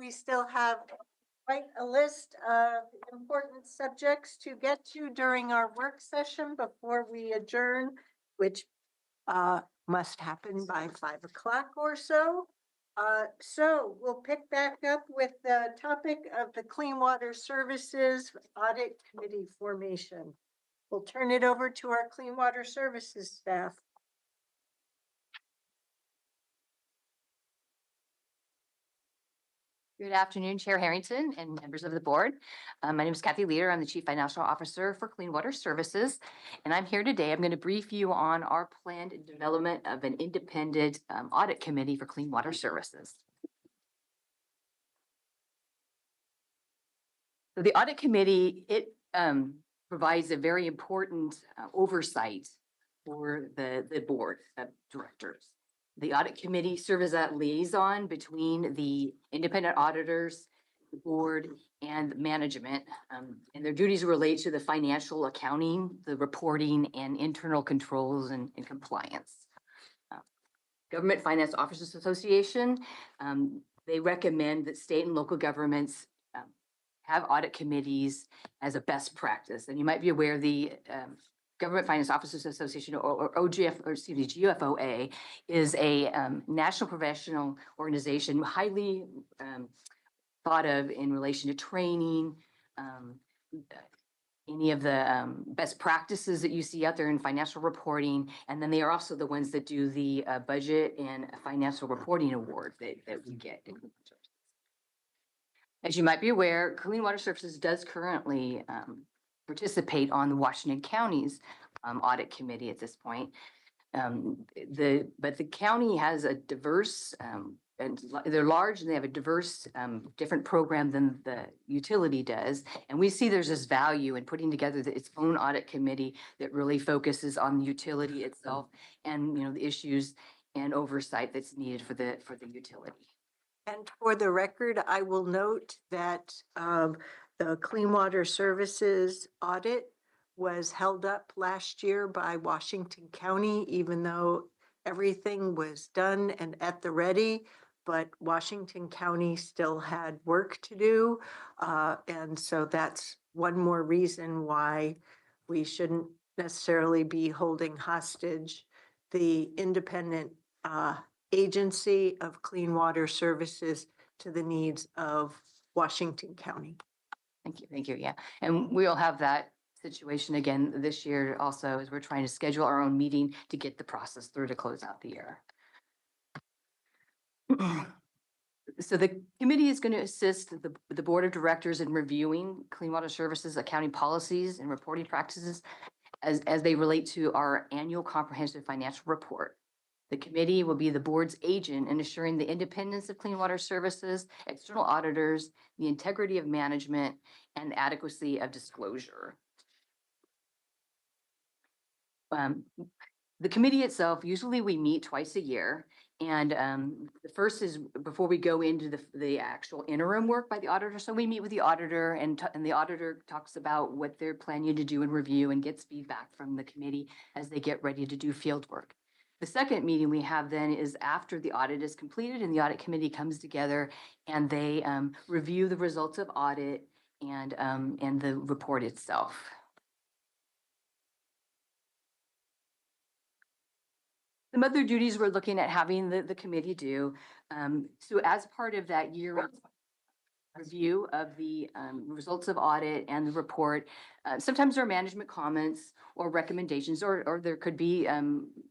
we still have quite a list of important subjects to get to during our work session before we adjourn, which must happen by 5 o'clock or so. So we'll pick back up with the topic of the Clean Water Services Audit Committee formation. We'll turn it over to our Clean Water Services staff. Good afternoon, Chair Harrington and members of the board. My name is Kathy Leader. I'm the Chief Financial Officer for Clean Water Services. And I'm here today. I'm going to brief you on our planned development of an independent audit committee for Clean Water Services. So the audit committee, it provides a very important oversight for the board of directors. The audit committee serves as that liaison between the independent auditors, the board, and management. And their duties relate to the financial accounting, the reporting, and internal controls and compliance. Government Finance Officers Association, they recommend that state and local governments have audit committees as a best practice. And you might be aware the Government Finance Officers Association, or GFOA, is a national professional organization highly thought of in relation to training, any of the best practices that you see out there in financial reporting. And then they are also the ones that do the budget and financial reporting award that we get. As you might be aware, Clean Water Services does currently participate on the Washington County's audit committee at this point. But the county has a diverse, and they're large and they have a diverse, different program than the utility does. And we see there's this value in putting together its own audit committee that really focuses on the utility itself and, the issues and oversight that's needed for the utility. And for the record, I will note that the Clean Water Services audit was held up last year by Washington County, even though everything was done and at the ready, but Washington County still had work to do. And so that's one more reason why we shouldn't necessarily be holding hostage the independent agency of Clean Water Services to the needs of Washington County. Thank you. Yeah. And we'll have that situation again this year also, as we're trying to schedule our own meeting to get the process through to close out the year. So the committee is going to assist the board of directors in reviewing Clean Water Services accounting policies and reporting practices as they relate to our annual comprehensive financial report. The committee will be the board's agent in assuring the independence of Clean Water Services, external auditors, the integrity of management, and adequacy of disclosure. The committee itself, usually we meet twice a year. And the first is before we go into the actual interim work by the auditor. So we meet with the auditor and the auditor talks about what they're planning to do and review and gets feedback from the committee as they get ready to do field work. The second meeting we have then is after the audit is completed and the audit committee comes together and they review the results of audit and the report itself. Some other duties we're looking at having the committee do. So as part of that year review of the results of audit and the report, sometimes there are management comments or recommendations, or there could be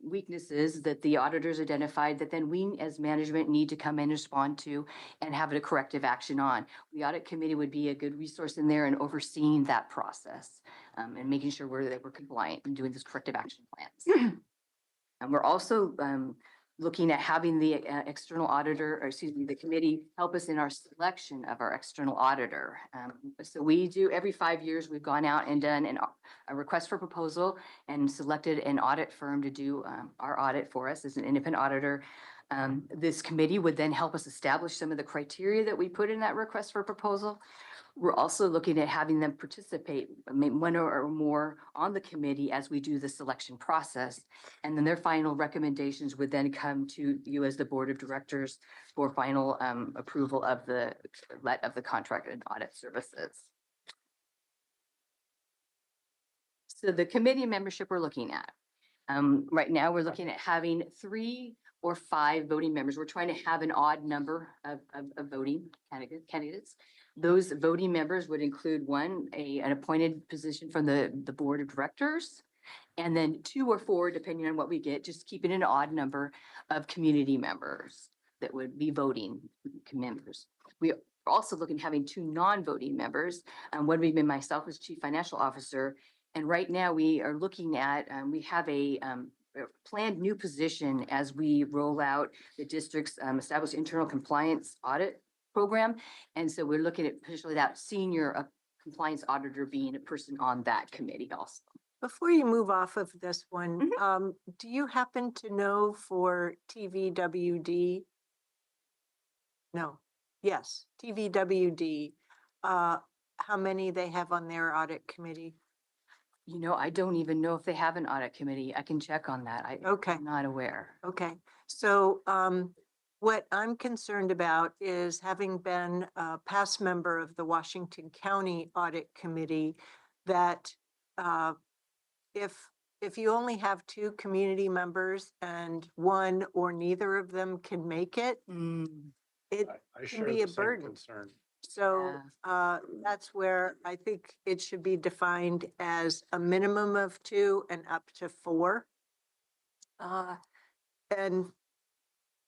weaknesses that the auditors identified that then we as management need to come in and respond to and have a corrective action on. The audit committee would be a good resource in there and overseeing that process and making sure that we're compliant and doing those corrective action plans. And we're also looking at having the external auditor, or excuse me, the committee help us in our selection of our external auditor. So we do every 5 years, we've gone out and done a request for proposal and selected an audit firm to do our audit for us as an independent auditor. This committee would then help us establish some of the criteria that we put in that request for proposal. We're also looking at having them participate, I mean, one or more on the committee as we do the selection process. And then their final recommendations would then come to you as the board of directors for final approval of the contract and audit services. So the committee membership we're looking at. Right now, we're looking at having 3 or 5 voting members. We're trying to have an odd number of voting candidates. Those voting members would include an appointed position from the board of directors, and then 2 or 4, depending on what we get, just keeping an odd number of community members that would be voting members. We are also looking at having 2 non-voting members. One would be myself as chief financial officer. And right now we are looking at, we have a planned new position as we roll out the district's established internal compliance audit program. And so we're looking at potentially that senior compliance auditor being a person on that committee also. Before you move off of this one, do you happen to know for TVWD? No, yes, TVWD, how many they have on their audit committee? You know, I don't even know if they have an audit committee. I can check on that. I'm not aware. Okay, so what I'm concerned about is having been a past member of the Washington County Audit Committee, that if you only have 2 community members and one or neither of them can make it, it I can share be the a same burden. concern. So that's where I think it should be defined as a minimum of 2 and up to 4. And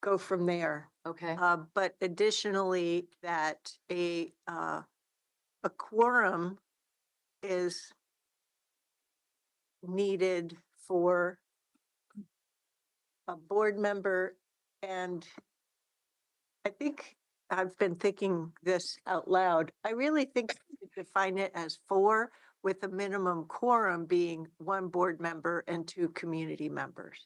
go from there. Okay. But additionally, that a quorum is needed for a board member. And I think I've been thinking this out loud. I really think we should define it as 4, with a minimum quorum being 1 board member and 2 community members.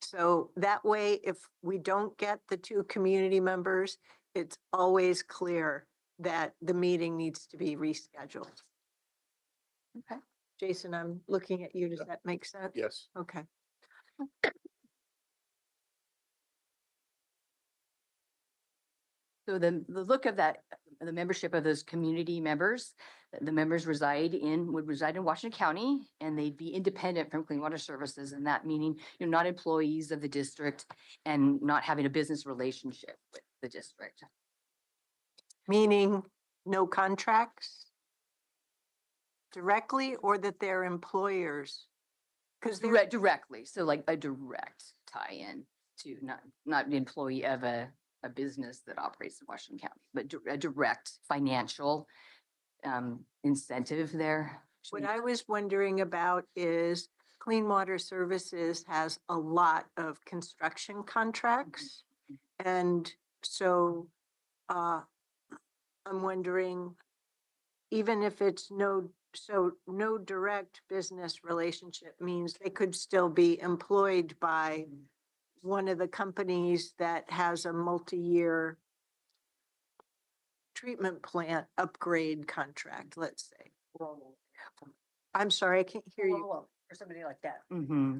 So that way, if we don't get the 2 community members, it's always clear that the meeting needs to be rescheduled. Okay. Jason, I'm looking at you. Does Yeah. that make sense? Yes. Okay. So the look of that, the membership of those community members, the members would reside in Washington County, and they'd be independent from Clean Water Services, and that meaning, you know, not employees of the district and not having a business relationship with the district. Meaning no contracts directly, or that they're employers? Because they're Directly, so like a direct tie-in to not an employee of a business that operates in Washington County, but a direct financial incentive there. what I was wondering about is Clean Water Services has a lot of construction contracts. And so I'm wondering, even if it's no direct business relationship means they could still be employed by one of the companies that has a multi-year treatment plant upgrade contract, let's say. I'm sorry, I can't hear you. Or somebody like that. Mm-hmm.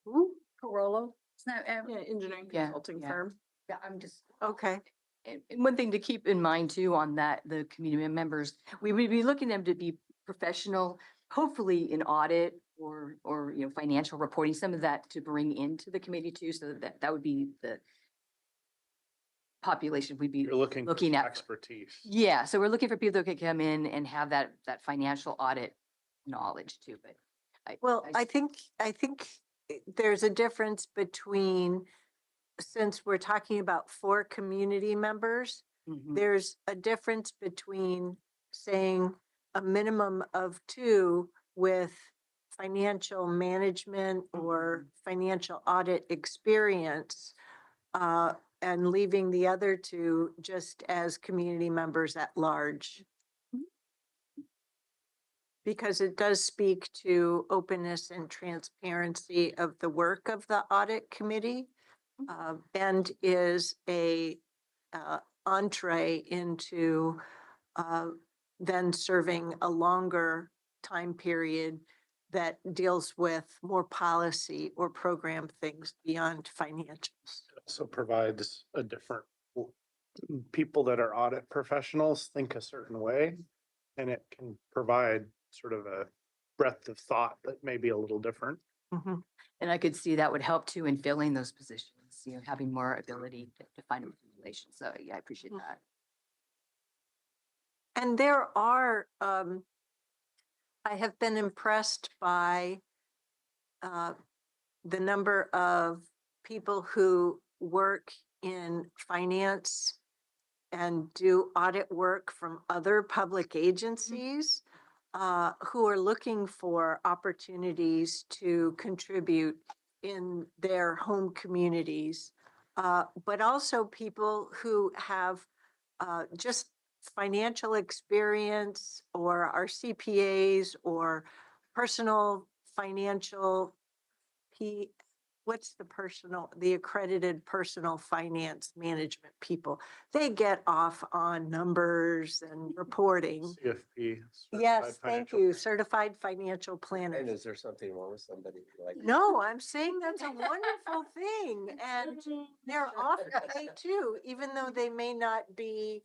Ooh, Corollo, isn't that, Yeah, engineering Yeah, consulting yeah. firm. yeah, I'm just, okay. And one thing to keep in mind too on that, the community members, we would be looking them to be professional, hopefully in audit or, you know, financial reporting, some of that to bring into the committee too. So that would be the population we'd be You're looking at. expertise. Yeah, so we're looking for people that could come in and have that financial audit knowledge too, but. I think there's a difference between, since we're talking about 4 community members, Mhm. there's a difference between saying a minimum of 2 with financial management or financial audit experience, and leaving the other 2 just as community members at large. because it does speak to openness and transparency of the work of the audit committee. And is a entree into then serving a longer time period that deals with more policy or program things beyond financials. Also provides a different, people that are audit professionals think a certain way. And it can provide sort of a breadth of thought that may be a little different. Mhm. And I could see that would help too in filling those positions, having more ability to find a relation. So yeah, I appreciate Mhm. that. And there are, I have been impressed by the number of people who work in finance and do audit work from other public agencies who are looking for opportunities to contribute in their home communities, but also people who have just financial experience or are CPAs or personal financial P, what's the accredited personal finance management people? They get off on numbers and reporting. CFP. Yes, Certified thank Financial you, Planner. certified financial And planners. is there something wrong with somebody like? No, I'm saying that's a wonderful thing, and they're off pay too, even though they may not be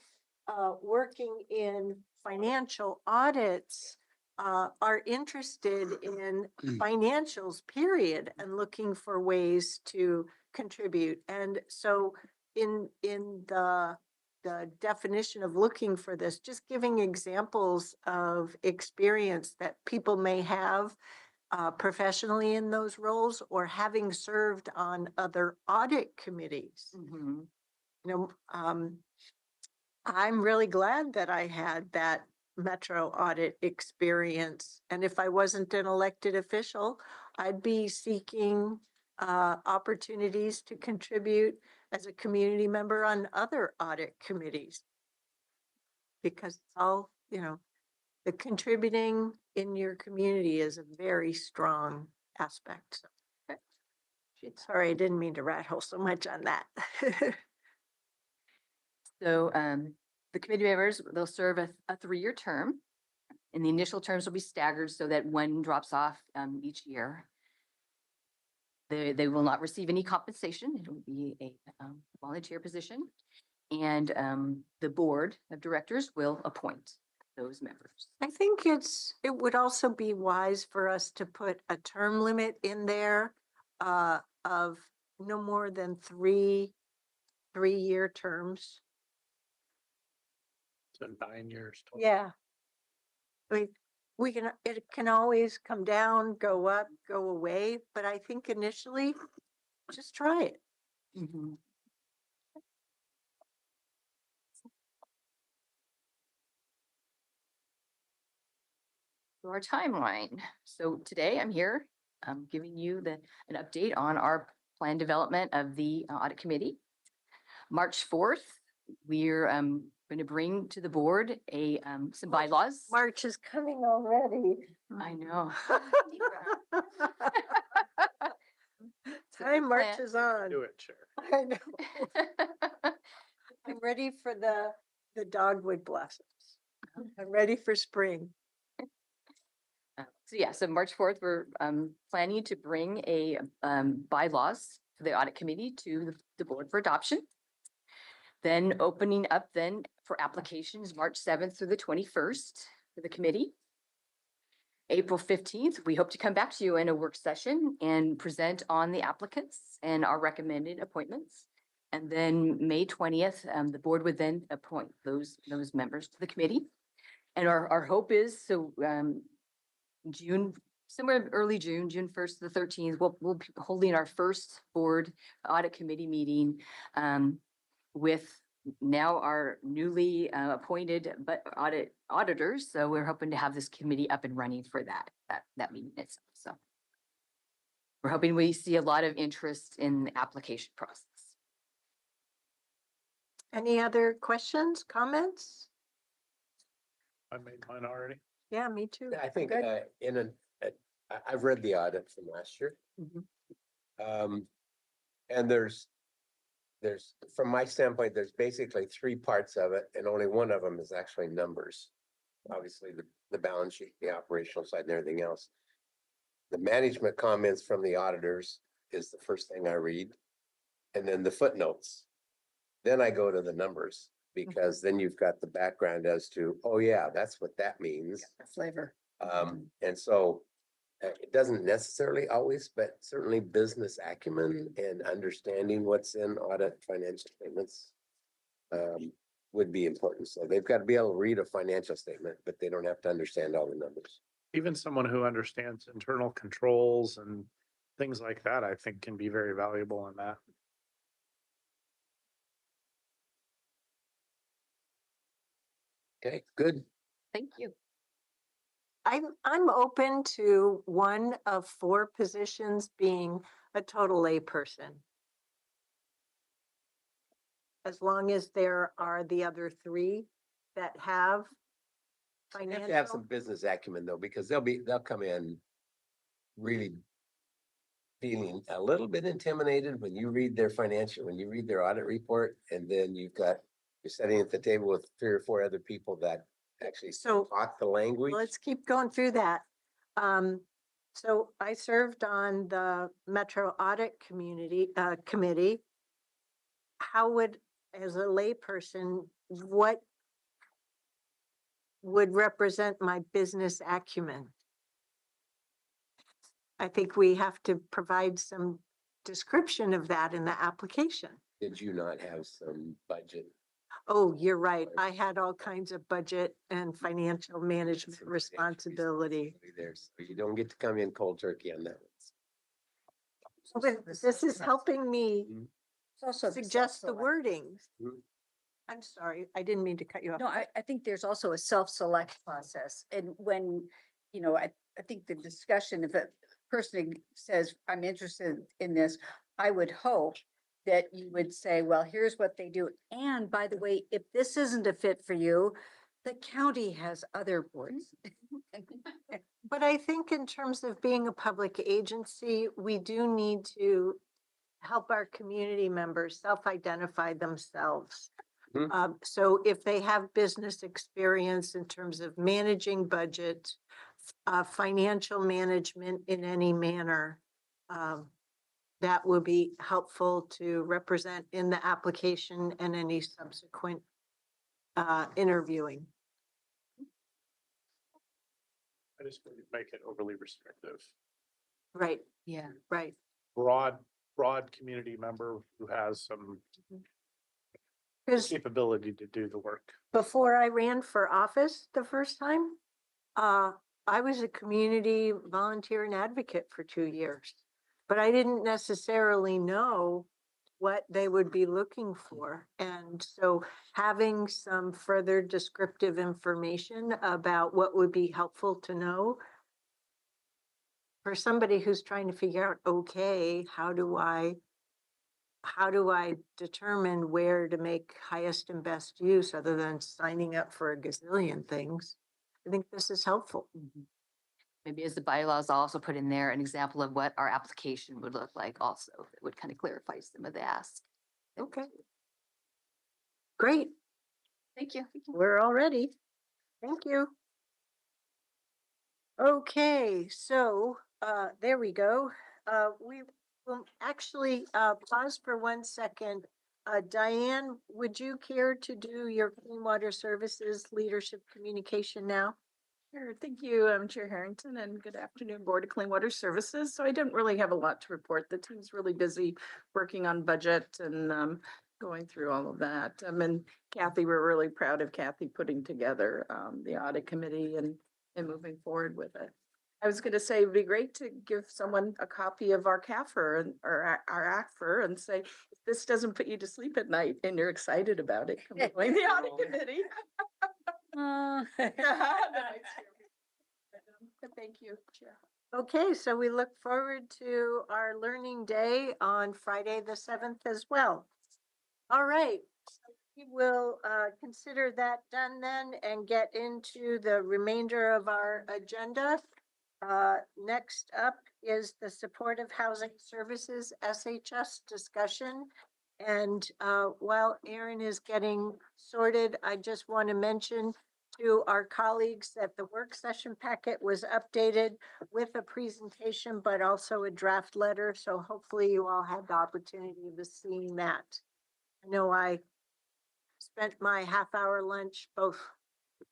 working in financial audits, are interested in financials, period, and looking for ways to contribute. And so in the definition of looking for this, just giving examples of experience that people may have professionally in those roles or having served on other audit committees. Mhm. You know, I'm really glad that I had that Metro audit experience. And if I wasn't an elected official, I'd be seeking opportunities to contribute as a community member on other audit committees. Because it's all, the contributing in your community is a very strong aspect. So, sorry, I didn't mean to rattle so much on that. So the committee members, they'll serve a 3-year term. And the initial terms will be staggered so that one drops off each year. They will not receive any compensation. It will be a volunteer position. And the board of directors will appoint those members. I think it would also be wise for us to put a term limit in there of no more than 3-year terms. So 9 years. 12. Yeah. I mean, it can always come down, go up, go away, but I think initially, just try it. Mhm. So our timeline. So today I'm here, giving you an update on our plan development of the audit committee. March 4th, we're going to bring to the board some bylaws. March is coming already. I know. Time marches on. Do it, Chair. I know. I'm ready for the dogwood blossoms. I'm ready for spring. So yeah, so March 4th, we're planning to bring a bylaws for the audit committee to the board for adoption. Then opening up then for applications, March 7th through the 21st for the committee. April 15th, we hope to come back to you in a work session and present on the applicants and our recommended appointments. And then May 20th, the board would then appoint those members to the committee. And our hope is, so June, somewhere early June, June 1st to the 13th, we'll be holding our first board audit committee meeting with now our newly appointed auditors. So we're hoping to have this committee up and running for that meeting itself. So we're hoping we see a lot of interest in the application process. Any other questions, comments? I made mine already. Yeah, me too. I think, Good. I've read the audit from last year. Mhm. And there's, from my standpoint, there's basically three parts of it, and only one of them is actually numbers. Obviously, the balance sheet, the operational side and everything else. The management comments from the auditors is the first thing I read. And then the footnotes. Then I go to the numbers, because then you've got the background as to, oh yeah, that's what that means. Flavor. And so it doesn't necessarily always, but certainly business acumen and understanding what's in audit financial statements would be important. So they've got to be able to read a financial statement, but they don't have to understand all the numbers. Even someone who understands internal controls and things like that, I think can be very valuable in that. Okay, good. Thank you. I'm open to one of 4 positions being a total layperson. As long as there are the other 3 that have You have to have some financial. business acumen though, because they'll come in really feeling a little bit intimidated when you read their financial, when you read their audit report, and then you're sitting at the table with 3 or 4 other people that actually So talk the language. let's keep going through that. So I served on the Metro Audit Committee. How would, as a layperson, what would represent my business acumen? I think we have to provide some description of that in the application. Did you not have some budget? Oh, you're right. I had all kinds of budget and financial management some financial responsibility. There, so you don't get to come in cold turkey on that. But this is helping me It's also the suggest the self-select. wording. Mhm. I'm sorry, I didn't mean to cut you off. No, I think there's also a self-select process. And when, I think the discussion, if a person says, I'm interested in this, I would hope that you would say, well, here's what they do. And by the way, if this isn't a fit for you, the county has other boards. But I think in terms of being a public agency, we do need to help our community members self-identify themselves. Mhm. So if they have business experience in terms of managing budget, financial management in any manner, that will be helpful to represent in the application and any subsequent interviewing. I just wouldn't make it overly restrictive. Right, Yeah. right. Broad community member who has some Because capability to do the work. before I ran for office the first time, I was a community volunteer and advocate for 2 years. But I didn't necessarily know what they would be looking for. And so having some further descriptive information about what would be helpful to know for somebody who's trying to figure out, okay, how do I determine where to make highest and best use other than signing up for a gazillion things? I think this is helpful. Maybe as the bylaws also put in there an example of what our application would look like also, that would kind of clarify some of the ask. Okay. Great. Thank you. We're all ready. Thank you. Okay, so there we go. We will actually pause for 1 second. Diane, would you care to do your Clean Water Services Leadership Communication now? Sure. Thank you, Chair Harrington, and good afternoon, Board of Clean Water Services. So I don't really have a lot to report. The team's really busy working on budget and going through all of that. And Kathy, we're really proud of Kathy putting together the audit committee and moving forward with it. I was going to say it'd be great to give someone a copy of our CAFR or our ACFR and say, if this doesn't put you to sleep at night and you're excited about it, come join the audit committee. Thank you, Chair. Okay, so we look forward to our learning day on Friday, the 7th as well. All right, we will consider that done then and get into the remainder of our agenda. Next up is the Supportive Housing Services SHS discussion. And while Aaron is getting sorted, I just want to mention to our colleagues that the work session packet was updated with a presentation, but also a draft letter. So hopefully you all had the opportunity of seeing that. I know I spent my half-hour lunch both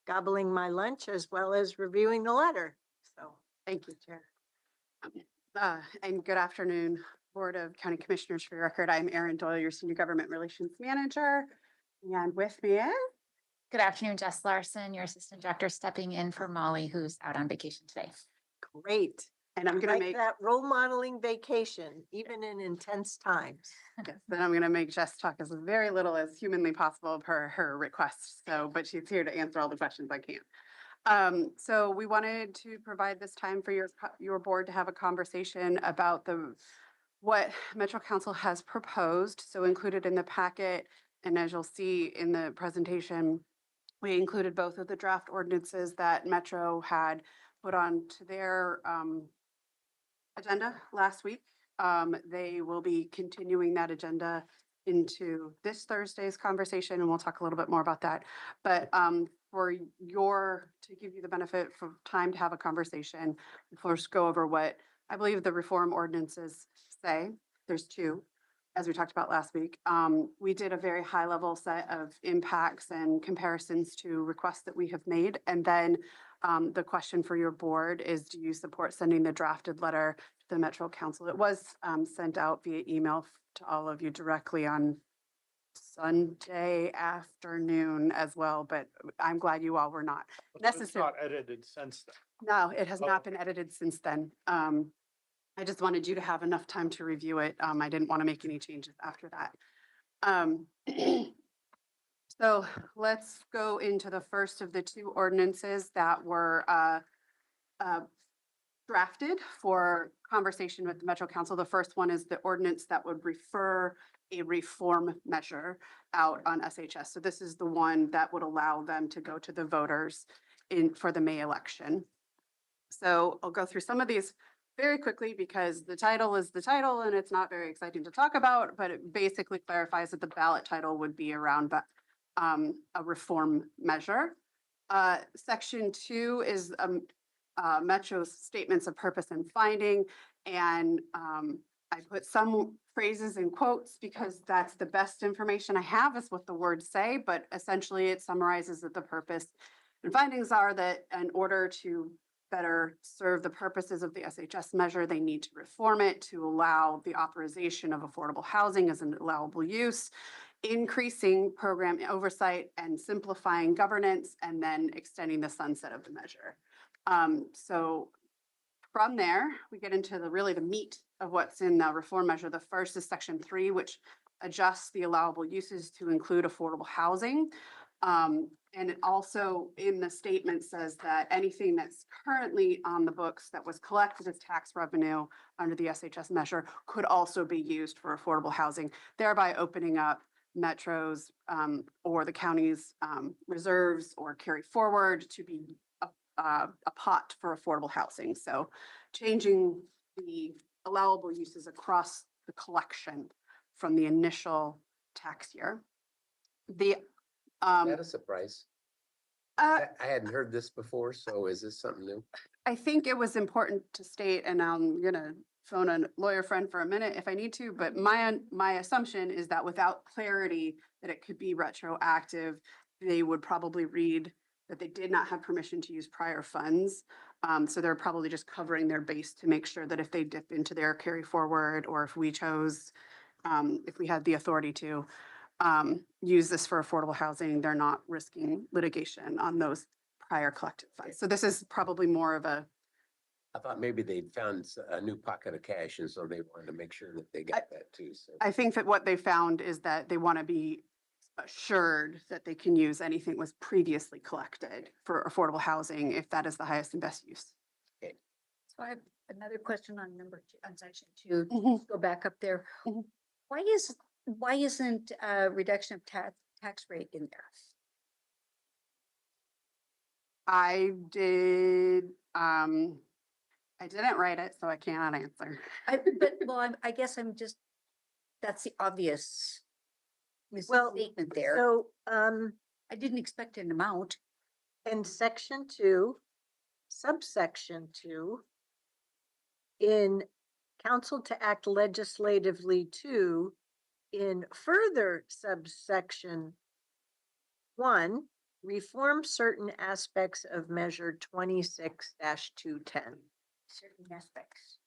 gobbling my lunch as well as reviewing the letter. So Thank you, Chair. And good afternoon, Board of County Commissioners. For your record, I'm Erin Doyle, your Senior Government Relations Manager. And with me is Good afternoon, Jess Larson, your assistant director, stepping in for Molly, who's out on vacation today. great. and I'm going to Like make that role modeling vacation, even in intense times. yes, then I'm going to make Jess talk as very little as humanly possible per her request. So, but she's here to answer all the questions I can. So we wanted to provide this time for your board to have a conversation about what Metro Council has proposed. So included in the packet, and as you'll see in the presentation, we included both of the draft ordinances that Metro had put on to their agenda last week. They will be continuing that agenda into this Thursday's conversation, and we'll talk a little bit more about that. But to give you the benefit for time to have a conversation, first go over what I believe the reform ordinances say. There's two, as we talked about last week. We did a very high level set of impacts and comparisons to requests that we have made. And then the question for your board is, do you support sending the drafted letter to the Metro Council? It was sent out via email to all of you directly on Sunday afternoon as well, but I'm glad you all were not It's necessary. not edited since then. No, it has Oh, not been edited since then. I just wanted you to have enough time to review it. I didn't want to make any changes after that. So let's go into the first of the two ordinances that were drafted for conversation with the Metro Council. The first one is the ordinance that would refer a reform measure out on SHS. So this is the one that would allow them to go to the voters for the May election. So I'll go through some of these very quickly because the title is the title and it's not very exciting to talk about, but it basically clarifies that the ballot title would be around a reform measure. Section 2 is Metro's statements of purpose and finding. And I put some phrases in quotes because that's the best information I have is what the words say, but essentially it summarizes that the purpose and findings are that in order to better serve the purposes of the SHS measure, they need to reform it to allow the authorization of affordable housing as an allowable use, increasing program oversight and simplifying governance, and then extending the sunset of the measure. So from there, we get into the meat of what's in the reform measure. The first is section 3, which adjusts the allowable uses to include affordable housing. And it also in the statement says that anything that's currently on the books that was collected as tax revenue under the SHS measure could also be used for affordable housing, thereby opening up Metro's or the county's reserves or carry forward to be a pot for affordable housing. So changing the allowable uses across the collection from the initial tax year. The Is that a surprise? uh, I hadn't heard this before, so is this something new? I think it was important to state, and I'm gonna phone a lawyer friend for a minute if I need to, but my assumption is that without clarity that it could be retroactive, they would probably read that they did not have permission to use prior funds. So they're probably just covering their base to make sure that if they dip into their carry forward, or if we chose, if we had the authority to use this for affordable housing, they're not risking litigation on those prior collected funds. So this is probably more of a, I thought maybe they'd found a new pocket of cash and so they wanted to make sure that they got that too, so. I think that what they found is that they want to be assured that they can use anything that was previously collected for affordable housing if that is the highest and best use. So I have another question on on section 2. Mhm. Go back up there. Mhm. Why isn't reduction of tax rate in there? I didn't write it, so I cannot answer. I guess I'm just, that's the obvious Well, misstatement there. So, I didn't expect an amount. in section 2, subsection 2, in council to act legislatively to, in further subsection 1, reform certain aspects of measure 26-210. Certain aspects.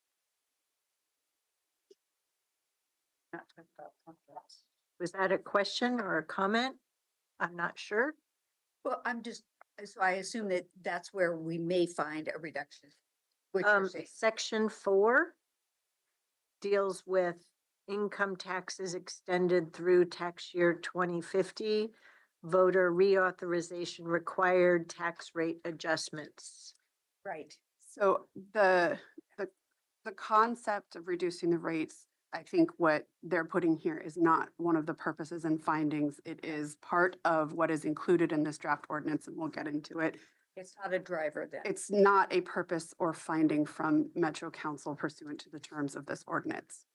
Not talking about contracts. Was that a question or a comment? I'm not sure. Well, so I assume that that's where we may find a reduction. Which you're saying. Section 4 deals with income taxes extended through tax year 2050, voter reauthorization required tax rate adjustments. Right. So the concept of reducing the rates, I think what they're putting here is not one of the purposes and findings. It is part of what is included in this draft ordinance, and we'll get into it. It's not a driver then. It's not a purpose or finding from Metro Council pursuant to the terms of this ordinance.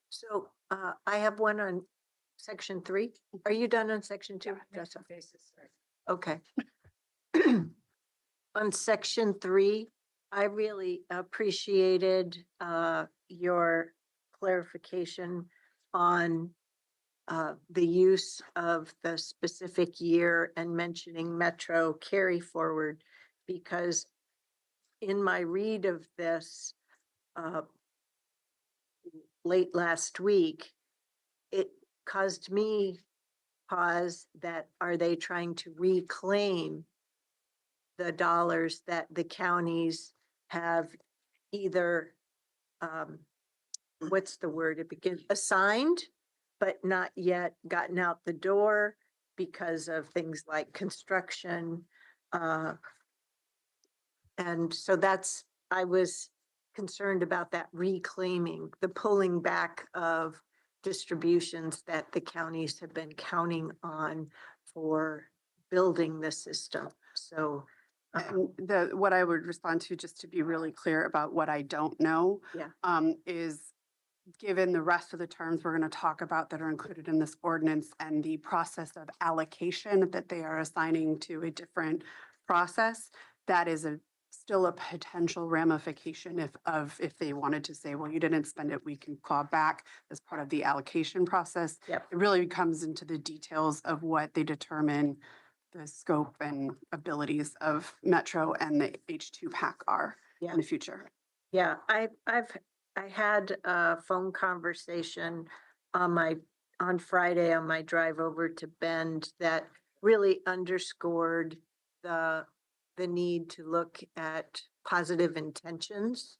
So I have one on section 3. Are you done on section 2? That's a basis. Okay. On section 3, I really appreciated your clarification on the use of the specific year and mentioning Metro carry forward, because in my read of this late last week, it caused me pause that are they trying to reclaim the dollars that the counties have either, what's the word, it begins, assigned, but not yet gotten out the door because of things like construction. And so I was concerned about that reclaiming, the pulling back of distributions that the counties have been counting on for building the system. So And what I would respond to, just to be really clear about what I don't know. Yeah. Is given the rest of the terms we're going to talk about that are included in this ordinance and the process of allocation that they are assigning to a different process, that is still a potential ramification if they wanted to say, well, you didn't spend it, we can claw back as part of the allocation process. Yep. It really comes into the details of what they determine the scope and abilities of Metro and the H2 PAC are Yeah. in the future. Yeah, I had a phone conversation on Friday on my drive over to Bend that really underscored the need to look at positive intentions.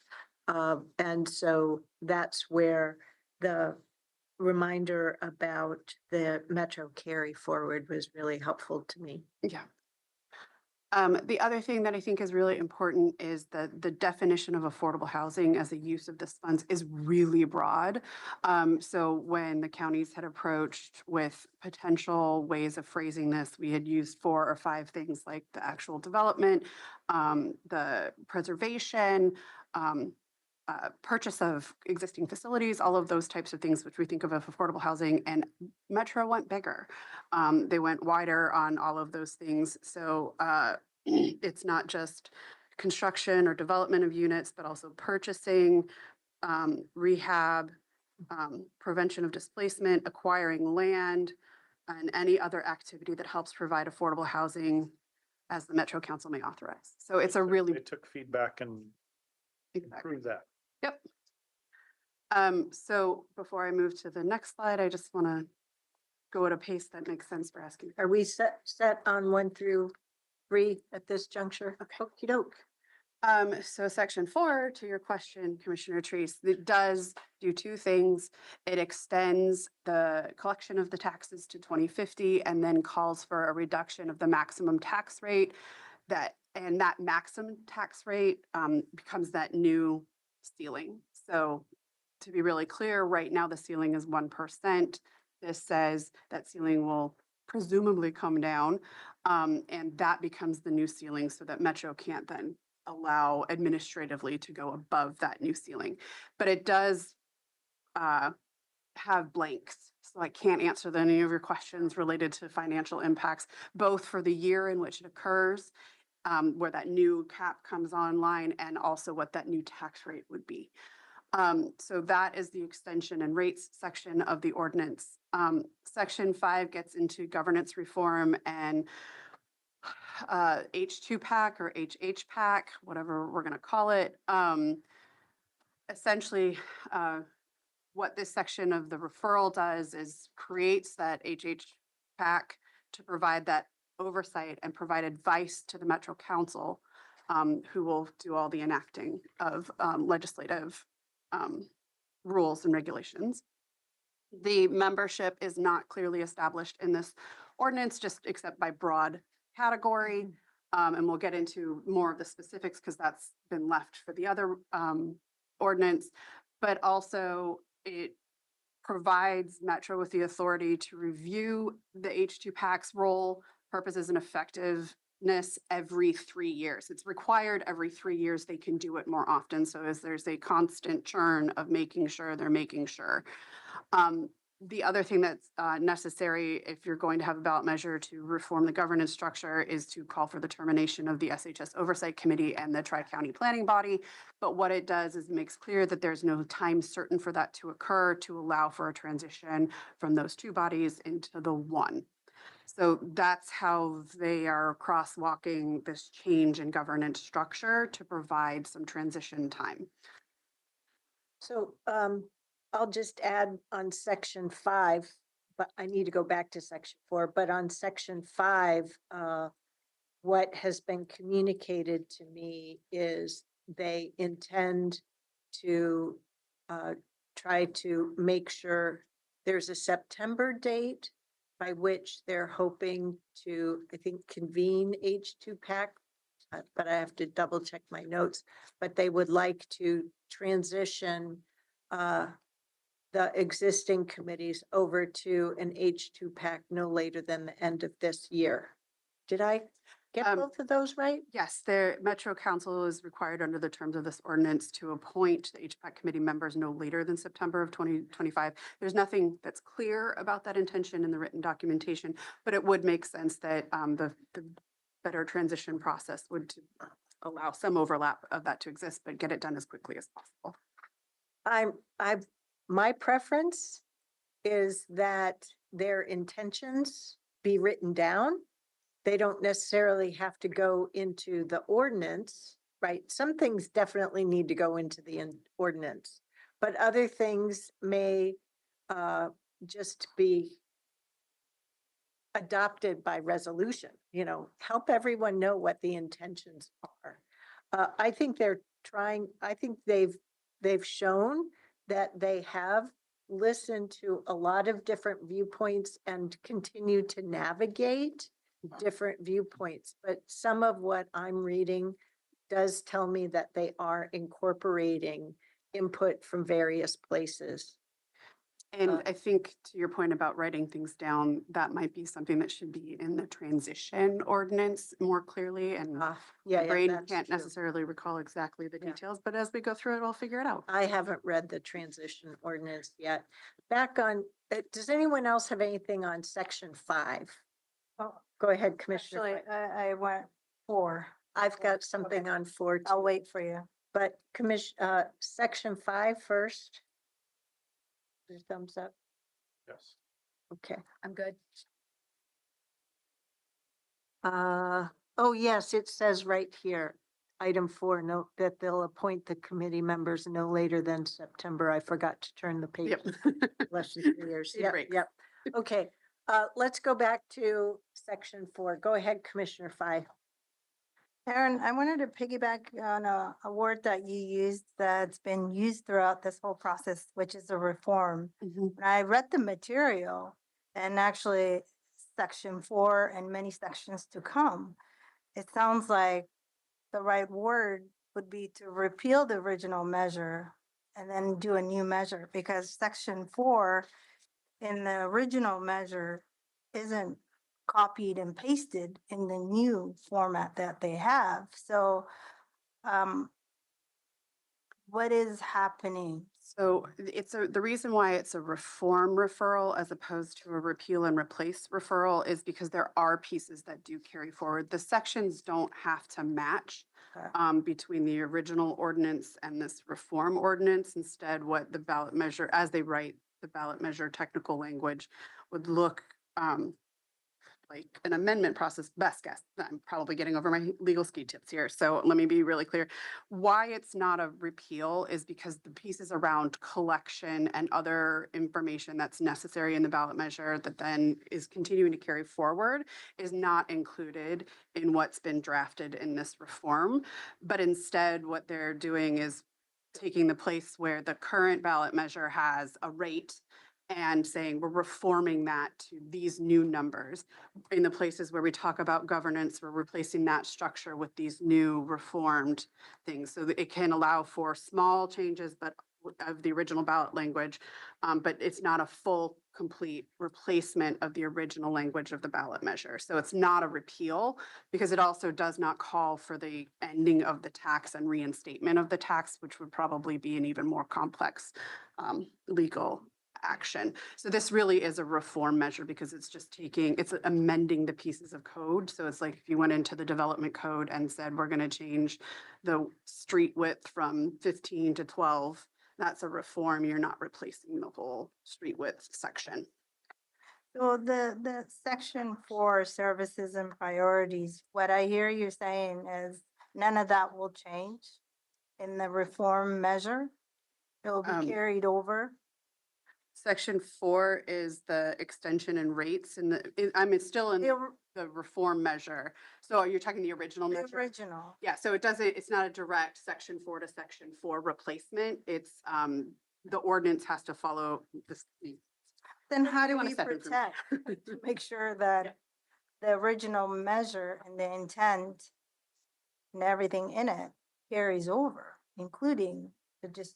And so that's where the reminder about the Metro carry forward was really helpful to me. Yeah. The other thing that I think is really important is that the definition of affordable housing as a use of this funds is really broad. So when the counties had approached with potential ways of phrasing this, we had used 4 or 5 things like the actual development, the preservation, purchase of existing facilities, all of those types of things, which we think of as affordable housing, and Metro went bigger. They went wider on all of those things. So it's not just construction or development of units, but also purchasing, rehab, prevention of displacement, acquiring land, and any other activity that helps provide affordable housing as the Metro Council may authorize. So it's a really They took feedback and exactly. improved that. Yep. So before I move to the next slide, I just want to go at a pace that makes sense for asking. Are we set on 1 through 3 at this juncture? Okay. Okey doke. So section 4, to your question, Commissioner Treese, it does do 2 things. It extends the collection of the taxes to 2050 and then calls for a reduction of the maximum tax rate and that maximum tax rate becomes that new ceiling. So to be really clear, right now the ceiling is 1%. This says that ceiling will presumably come down. And that becomes the new ceiling so that Metro can't then allow administratively to go above that new ceiling. But it does have blanks. So I can't answer any of your questions related to financial impacts, both for the year in which it occurs, where that new cap comes online, and also what that new tax rate would be. So that is the extension and rates section of the ordinance. Section 5 gets into governance reform and H2PAC or HHPAC, whatever we're going to call it. Essentially, what this section of the referral does is creates that HHPAC to provide that oversight and provide advice to the Metro Council, who will do all the enacting of legislative rules and regulations. The membership is not clearly established in this ordinance, just except by broad category. And we'll get into more of the specifics because that's been left for the other ordinance. But also it provides Metro with the authority to review the H2PAC's role, purposes, and effectiveness every 3 years. It's required every 3 years. They can do it more often. So as there's a constant churn of making sure they're making sure. The other thing that's necessary if you're going to have a ballot measure to reform the governance structure is to call for the termination of the SHS Oversight Committee and the Tri-County Planning Body. But what it does is makes clear that there's no time certain for that to occur to allow for a transition from those two bodies into the one. So that's how they are crosswalking this change in governance structure to provide some transition time. So I'll just add on section 5, but I need to go back to section 4, but on section 5, what has been communicated to me is they intend to try to make sure there's a September date by which they're hoping to, I think, convene H2PAC, but I have to double check my notes, but they would like to transition the existing committees over to an H2PAC no later than the end of this year. Did I get both of those right? Yes, the Metro Council is required under the terms of this ordinance to appoint the HPAC committee members no later than September of 2025. There's nothing that's clear about that intention in the written documentation, but it would make sense that the better transition process would allow some overlap of that to exist, but get it done as quickly as possible. My preference is that their intentions be written down. They don't necessarily have to go into the ordinance, right? Some things definitely need to go into the ordinance, but other things may just be adopted by resolution, help everyone know what the intentions are. I think they're trying, I think they've shown that they have listened to a lot of different viewpoints and continue to navigate different viewpoints. But some of what I'm reading does tell me that they are incorporating input from various places. And I think to your point about writing things down, that might be something that should be in the transition ordinance more clearly. And my brain can't necessarily recall exactly the details, but as we go through it, I'll figure it out. I haven't read the transition ordinance yet. Back on, does anyone else have anything on section 5? Oh, go ahead, Commissioner. Actually, I went 4. I've got something on 4 too. I'll wait for you. But section 5 first. Your thumbs up. Yes. Okay. I'm good. Oh, yes, it says right here, item 4, note that they'll appoint the committee members no later than September. I forgot to turn the page. Less than 3 years. It Yep, breaks. yep. Okay, let's go back to section 4. Go ahead, Commissioner Fye. Aaron, I wanted to piggyback on a word that you used that's been used throughout this whole process, which is a reform. When I read the material and actually section 4 and many sections to come, it sounds like the right word would be to repeal the original measure and then do a new measure, because section 4 in the original measure isn't copied and pasted in the new format that they have. So, what is happening? So the reason why it's a reform referral as opposed to a repeal and replace referral is because there are pieces that do carry forward. The sections don't have to match Okay. between the original ordinance and this reform ordinance. Instead, what the ballot measure, as they write the ballot measure technical language, would look like an amendment process, best guess. I'm probably getting over my legal ski tips here. So let me be really clear. Why it's not a repeal is because the pieces around collection and other information that's necessary in the ballot measure that then is continuing to carry forward is not included in what's been drafted in this reform. But instead, what they're doing is taking the place where the current ballot measure has a rate and saying we're reforming that to these new numbers. In the places where we talk about governance, we're replacing that structure with these new reformed things. So that it can allow for small changes, but of the original ballot language, but it's not a full, complete replacement of the original language of the ballot measure. So it's not a repeal because it also does not call for the ending of the tax and reinstatement of the tax, which would probably be an even more complex legal action. So this really is a reform measure because it's just it's amending the pieces of code. So it's like if you went into the development code and said, we're going to change the street width from 15 to 12, that's a reform. You're not replacing the whole street width section. So the section 4 services and priorities, what I hear you saying is none of that will change in the reform measure. It will be carried over. Section 4 is the extension and rates and it's still in the reform measure. So you're talking the original The measure? original. Yeah, so it's not a direct section 4 to section 4 replacement. It's the ordinance has to follow this. Then how do wanna we step in for me? protect to make sure that the original measure and the intent and everything in it carries over, including the just,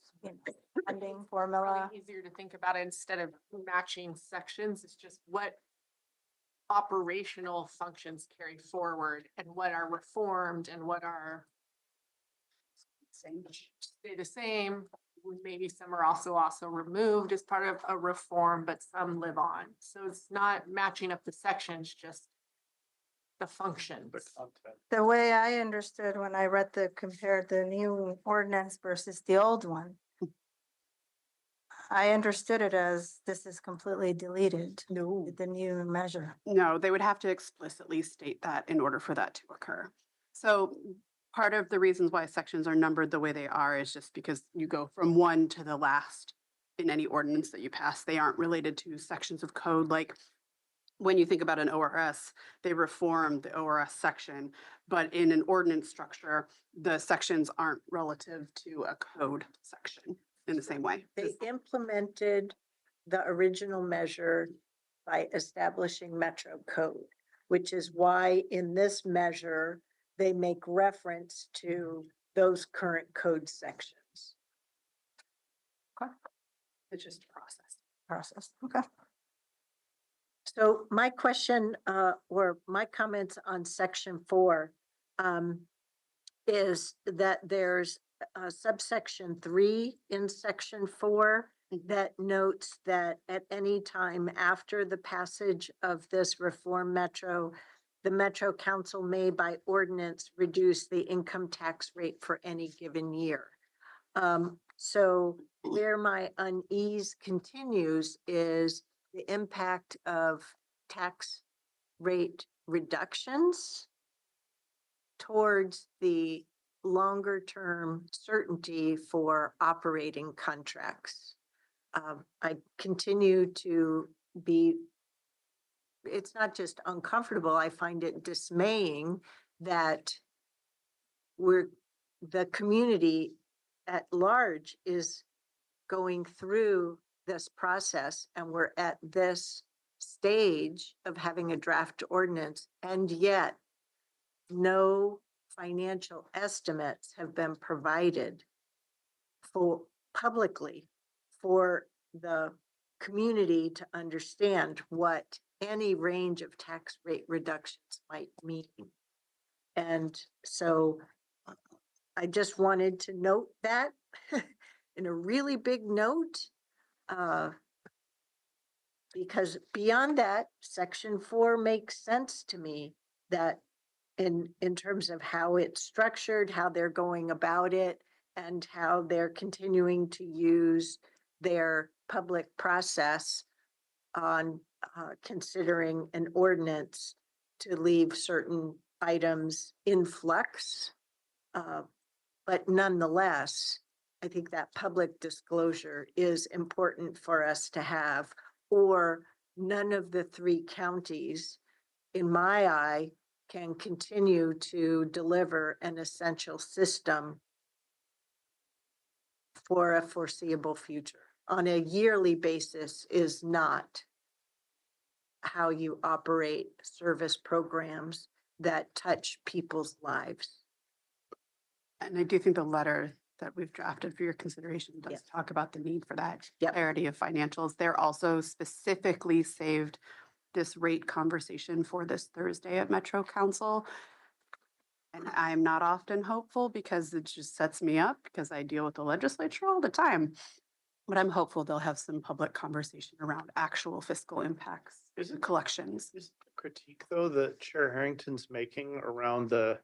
funding formula? Probably easier to think about it instead of matching sections. It's just what operational functions carry forward and what are reformed and what are stay the same. Maybe some are also removed as part of a reform, but some live on. So it's not matching up the sections, just the functions. The content. The way I understood when I compared the new ordinance versus the old one, I understood it as this is completely deleted. No. With the new measure. No, they would have to explicitly state that in order for that to occur. So part of the reasons why sections are numbered the way they are is just because you go from one to the last in any ordinance that you pass. They aren't related to sections of code. Like when you think about an ORS, they reformed the ORS section, but in an ordinance structure, the sections aren't relative to a code section in the same way. They implemented the original measure by establishing Metro Code, which is why in this measure, they make reference to those current code sections. It's just a process. Okay. So my question, or my comments on section 4, is that there's a subsection 3 in section 4 that notes that at any time after the passage of this reform metro, the Metro Council may by ordinance reduce the income tax rate for any given year. So where my unease continues is the impact of tax rate reductions towards the longer term certainty for operating contracts. I continue to be, it's not just uncomfortable, I find it dismaying that the community at large is going through this process and we're at this stage of having a draft ordinance, and yet no financial estimates have been provided for publicly for the community to understand what any range of tax rate reductions might mean. And so I just wanted to note that in a really big note. Because beyond that, section 4 makes sense to me, that in terms of how it's structured, how they're going about it, and how they're continuing to use their public process on considering an ordinance to leave certain items in flux. But nonetheless, I think that public disclosure is important for us to have, or none of the 3 counties, in my eye, can continue to deliver an essential system for a foreseeable future. On a yearly basis is not how you operate service programs that touch people's lives. And I do think the letter that we've drafted for your consideration does Yes. talk about the need for that Yep. clarity of financials. They're also specifically saved this rate conversation for this Thursday at Metro Council. And I'm not often hopeful because it just sets me up because I deal with the legislature all the time. But I'm hopeful they'll have some public conversation around actual fiscal impacts, Isn't- collections. Is the critique though that Chair Harrington's making around the,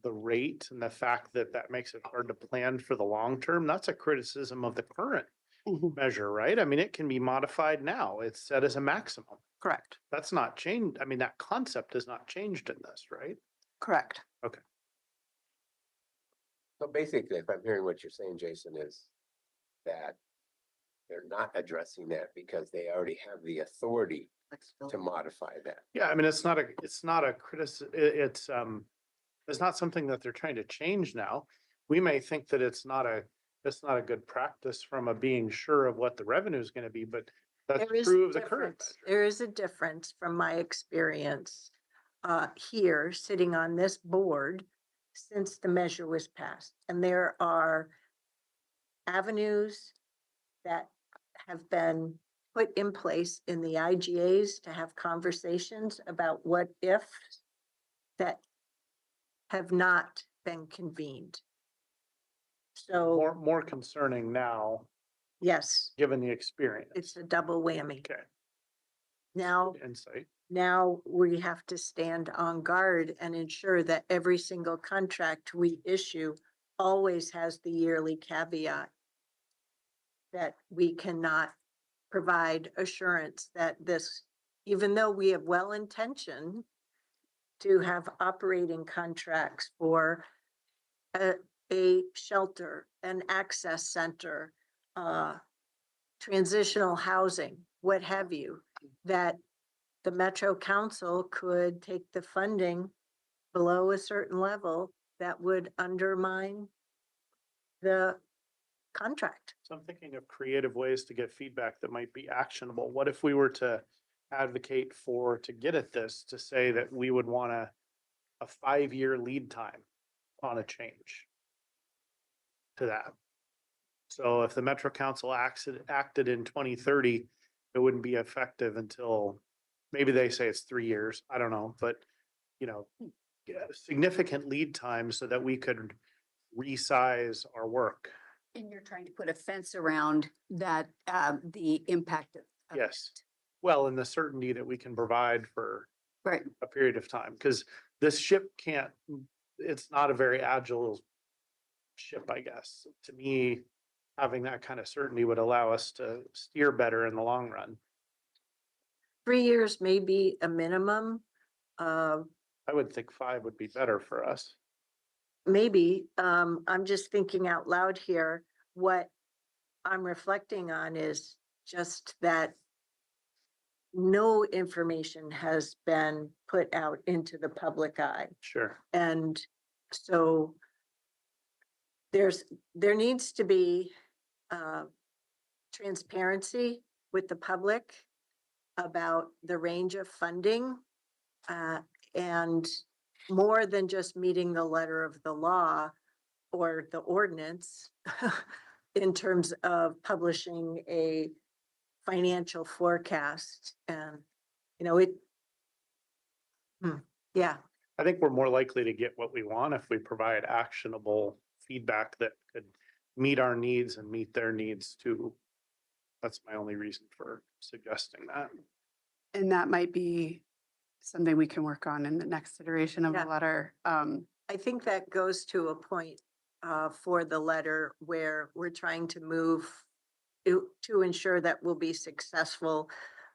the rate and the fact that that makes it hard to plan for the long term? That's a criticism of the current Mhm. measure, right? I mean, it can be modified now. It's set as a maximum. Correct, That's not changed. I mean, that concept has not changed in this, right? correct. So basically, if I'm hearing what you're saying, Jason, is that they're not addressing that because they already have the authority to modify that. Yeah, I mean, it's not a it's not something that they're trying to change now. We may think that it's not a good practice from a being sure of what the revenue is gonna be, but that's There is true a of the current difference. measure. There is a difference from my experience here, sitting on this board since the measure was passed. And there are avenues that have been put in place in the IGAs to have conversations about what if that have not been convened. So, More concerning now, yes, given the experience. it's a double whammy. Okay, Now, insight. now we have to stand on guard and ensure that every single contract we issue always has the yearly caveat that we cannot provide assurance that this, even though we have well intentioned to have operating contracts for a shelter, an access center, transitional housing, what have you, that the Metro Council could take the funding below a certain level that would undermine the contract. So I'm thinking of creative ways to get feedback that might be actionable. What if we were to advocate to get at this, to say that we would want a 5-year lead time on a change to that? So if the Metro Council acted in 2030, it wouldn't be effective until, maybe they say it's 3 years, I don't know, but significant lead time so that we could resize our work. And you're trying to put a fence around that, the impact of. Yes. Well, and the certainty that we can provide for Right. a period of time, because this ship it's not a very agile ship, I guess. To me, having that kind of certainty would allow us to steer better in the long run. 3 years may be a minimum. I would think 5 would be better for us. Maybe, I'm just thinking out loud here. What I'm reflecting on is just that no information has been put out into the public eye. Sure. And so there needs to be transparency with the public about the range of funding, and more than just meeting the letter of the law or the ordinance in terms of publishing a financial forecast and you know, yeah, I think we're more likely to get what we want if we provide actionable feedback that could meet our needs and meet their needs too. That's my only reason for suggesting that. And that might be something we can work on in the next iteration of the Yeah. letter. I think that goes to a point for the letter where we're trying to move to ensure that we'll be successful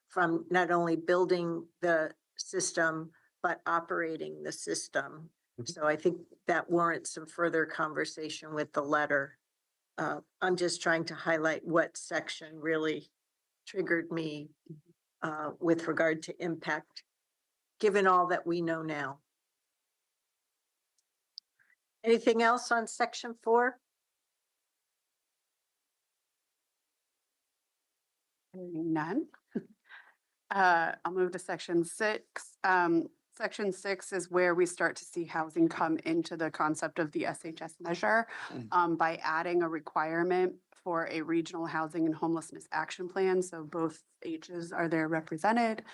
from not only building the system, but operating the system. Mhm. So I think that warrants some further conversation with the letter. I'm just trying to highlight what section really triggered me with regard to impact, given all that we know now. Anything else on section 4? Hearing none. I'll move to section 6. Section 6 is where we start to see housing come into the concept of the SHS measure by adding a requirement for a regional housing and homelessness action plan. So both H's are there represented.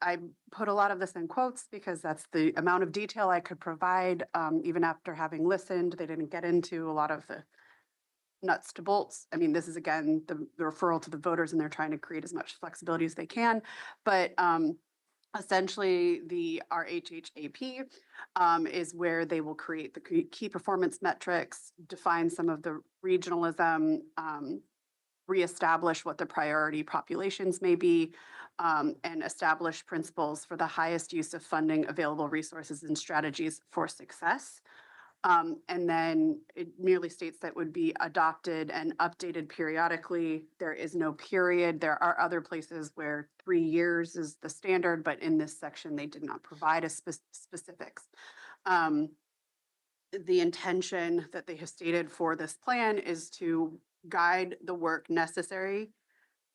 I put a lot of this in quotes because that's the amount of detail I could provide. Even after having listened, they didn't get into a lot of the nuts to bolts. I mean, this is again, the referral to the voters and they're trying to create as much flexibility as they can. But essentially the RHHAP is where they will create the key performance metrics, define some of the regionalism, reestablish what the priority populations may be, and establish principles for the highest use of funding, available resources, and strategies for success. And then it merely states that would be adopted and updated periodically. There is no period. There are other places where 3 years is the standard, but in this section, they did not provide a specifics. The intention that they have stated for this plan is to guide the work necessary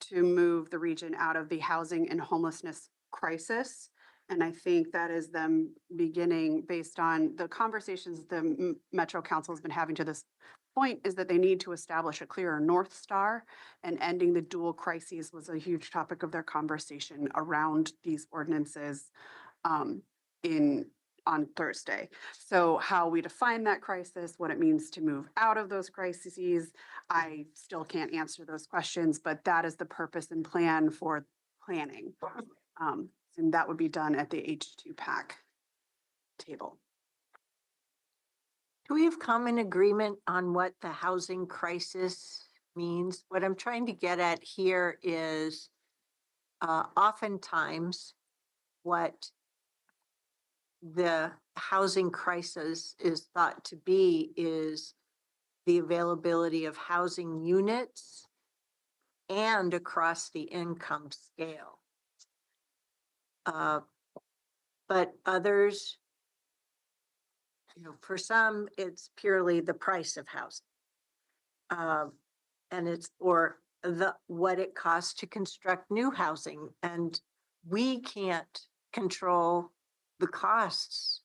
to move the region out of the housing and homelessness crisis. And I think that is them beginning based on the conversations the Metro Council has been having to this point, is that they need to establish a clearer North Star, and ending the dual crises was a huge topic of their conversation around these ordinances on Thursday. So how we define that crisis, what it means to move out of those crises, I still can't answer those questions, but that is the purpose and plan for planning. And that would be done at the H2 PAC table. Do we have common agreement on what the housing crisis means? What I'm trying to get at here is oftentimes what the housing crisis is thought to be is the availability of housing units and across the income scale. But others, you know, for some, it's purely the price of housing. And it's or what it costs to construct new housing. And we can't control the costs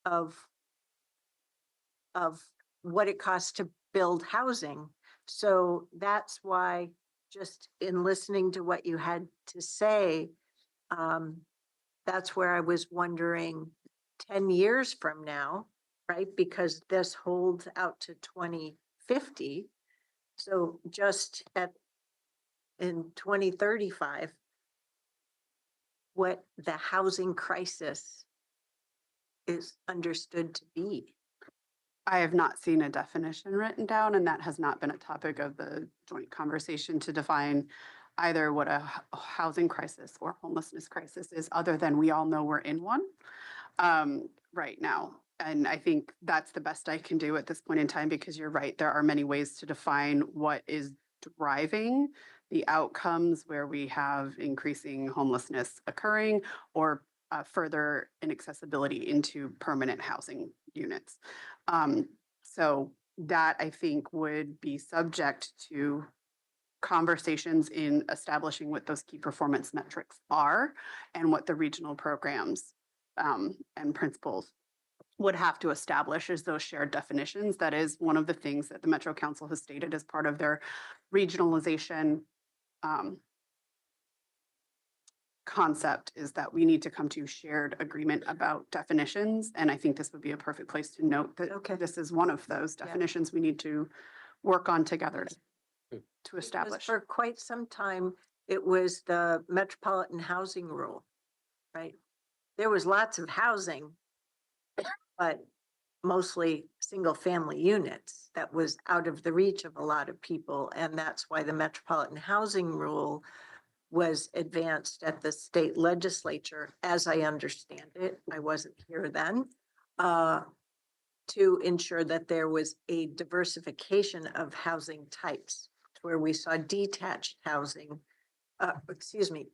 of what it costs to build housing. So that's why, just in listening to what you had to say, that's where I was wondering 10 years from now, right? Because this holds out to 2050. So just in 2035, what the housing crisis is understood to be. I have not seen a definition written down, and that has not been a topic of the joint conversation to define either what a housing crisis or homelessness crisis is, other than we all know we're in one right now. And I think that's the best I can do at this point in time, because you're right, there are many ways to define what is driving the outcomes where we have increasing homelessness occurring, or further inaccessibility into permanent housing units. So that, I think, would be subject to conversations in establishing what those key performance metrics are and what the regional programs and principles would have to establish as those shared definitions. That is one of the things that the Metro Council has stated as part of their regionalization concept is that we need to come to shared agreement about definitions. And I think this would be a perfect place to note Okay. that this is one of those Yeah. definitions we need to work on together to Because establish. for quite some time, it was the metropolitan housing rule, right? There was lots of housing, but mostly single-family units that was out of the reach of a lot of people. And that's why the metropolitan housing rule was advanced at the state legislature, as I understand it. I wasn't here then. To ensure that there was a diversification of housing types, where we saw detached housing,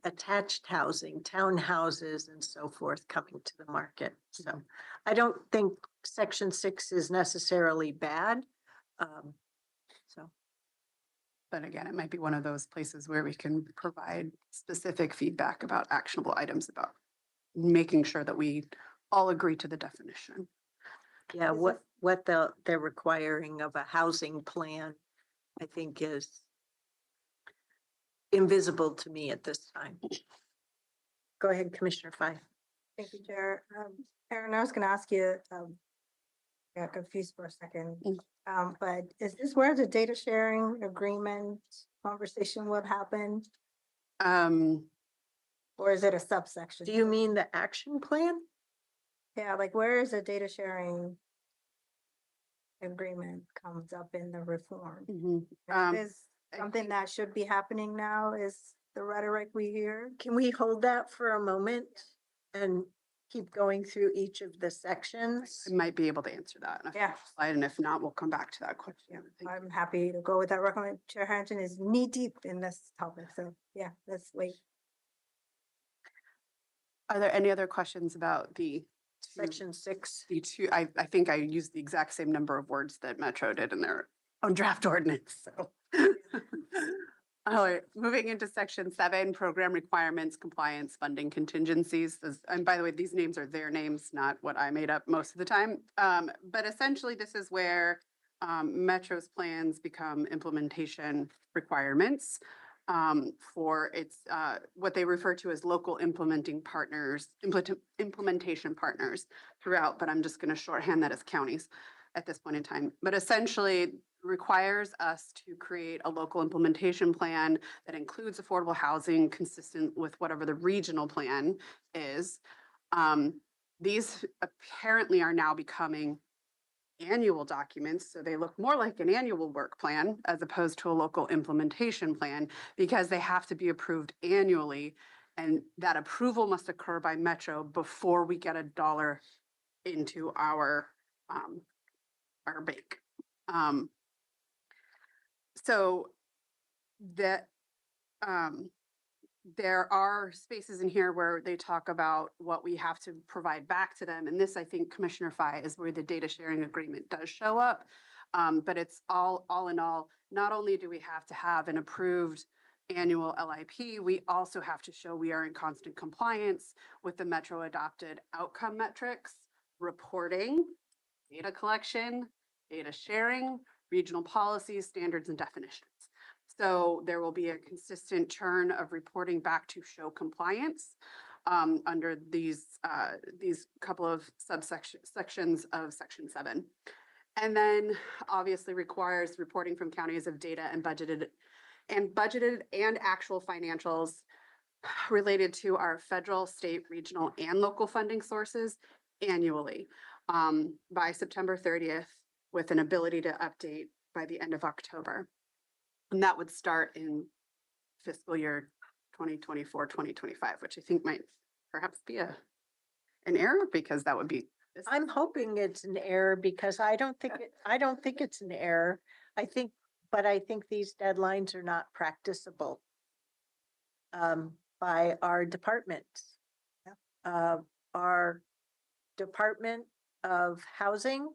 attached housing, townhouses and so forth coming to the market. So I don't think section 6 is necessarily bad. So, But again, it might be one of those places where we can provide specific feedback about actionable items, about making sure that we all agree to the definition. yeah, what they're requiring of a housing plan, I think is invisible to me at this time. Go ahead, Commissioner Fye. Thank you, Chair. Aaron, I was gonna ask you, got confused for a second. But is this where the data sharing agreement conversation would happen, or is it a subsection? Do you mean the action plan? Yeah, like where is the data sharing agreement comes up in the reform? Is something that should be happening now is the rhetoric we hear? Can we hold that for a moment and keep going through each of the sections? I might be able to answer that in a Yeah. future slide, and if not, we'll come back to that question. Thank you. I'm happy to go with that recommend. Chair Harrington is knee deep in this topic, so yeah, let's wait. Are there any other questions about Section 6. the two? I think I used the exact same number of words that Metro did in their own draft ordinance, so. All right, moving into section 7, program requirements, compliance, funding contingencies. And by the way, these names are their names, not what I made up most of the time. But essentially, this is where Metro's plans become implementation requirements for its what they refer to as local implementing partners, implementation partners throughout, but I'm just going to shorthand that as counties at this point in time. But essentially requires us to create a local implementation plan that includes affordable housing consistent with whatever the regional plan is. These apparently are now becoming annual documents, so they look more like an annual work plan as opposed to a local implementation plan, because they have to be approved annually, and that approval must occur by Metro before we get a dollar into our bank. So that there are spaces in here where they talk about what we have to provide back to them. And this, I think, Commissioner Fye, is where the data sharing agreement does show up. But it's all in all, not only do we have to have an approved annual LIP, we also have to show we are in constant compliance with the Metro adopted outcome metrics, reporting, data collection, data sharing, regional policies, standards, and definitions. So there will be a consistent churn of reporting back to show compliance under these couple of sections of section 7. And then obviously requires reporting from counties of data and budgeted and actual financials related to our federal, state, regional, and local funding sources annually by September 30th, with an ability to update by the end of October. And that would start in fiscal year 2024, 2025, which I think might perhaps be an error, because that would be. I'm hoping it's an error, because I don't think it's an error. I think these deadlines are not practicable by our departments. Our Department of Housing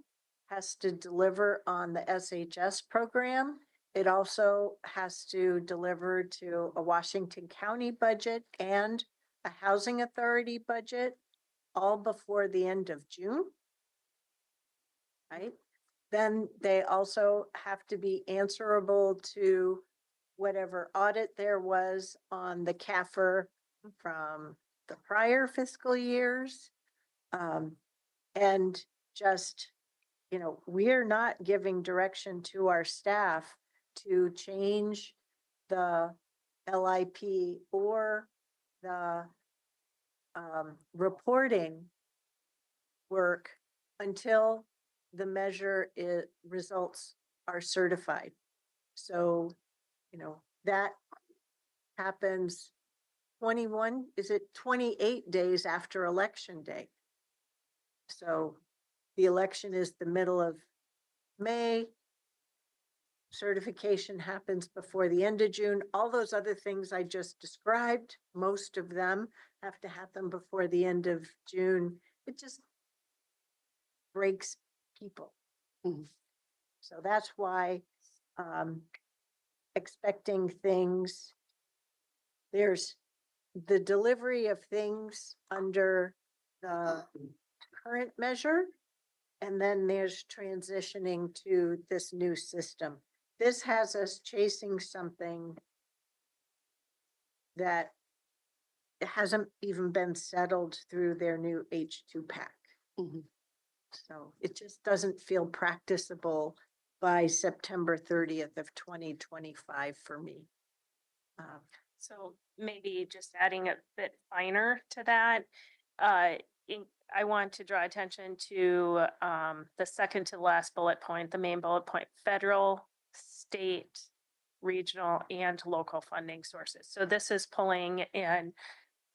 has to deliver on the SHS program. It also has to deliver to a Washington County budget and a housing authority budget, all before the end of June. Right? Then they also have to be answerable to whatever audit there was on the CAFR from the prior fiscal years. And just, we're not giving direction to our staff to change the LIP or the reporting work until the results are certified. So, that happens 28 days after election day. So the election is the middle of May. Certification happens before the end of June. All those other things I just described, most of them have to happen before the end of June. It just breaks people. Mhm. So that's why expecting things, there's the delivery of things under the current measure, and then there's transitioning to this new system. This has us chasing something that hasn't even been settled through their new H2 pack. Mhm. So it just doesn't feel practicable by September 30th of 2025 for me. So maybe just adding a bit finer to that, I want to draw attention to the second to last bullet point, the main bullet point, federal, state, regional, and local funding sources. So this is pulling in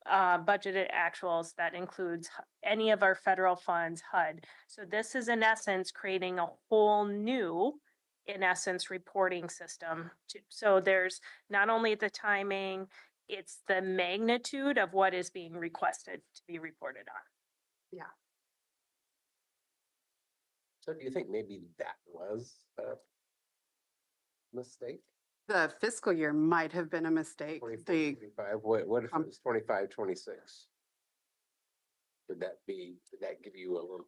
budgeted actuals that includes any of our federal funds, HUD. So this is in essence creating a whole new, in essence, reporting system. So there's not only the timing, it's the magnitude of what is being requested to be reported on. So do you think maybe that was a mistake? The fiscal year might have been a mistake. 24, The, 25, what if it was 25, 26? Would that give you a little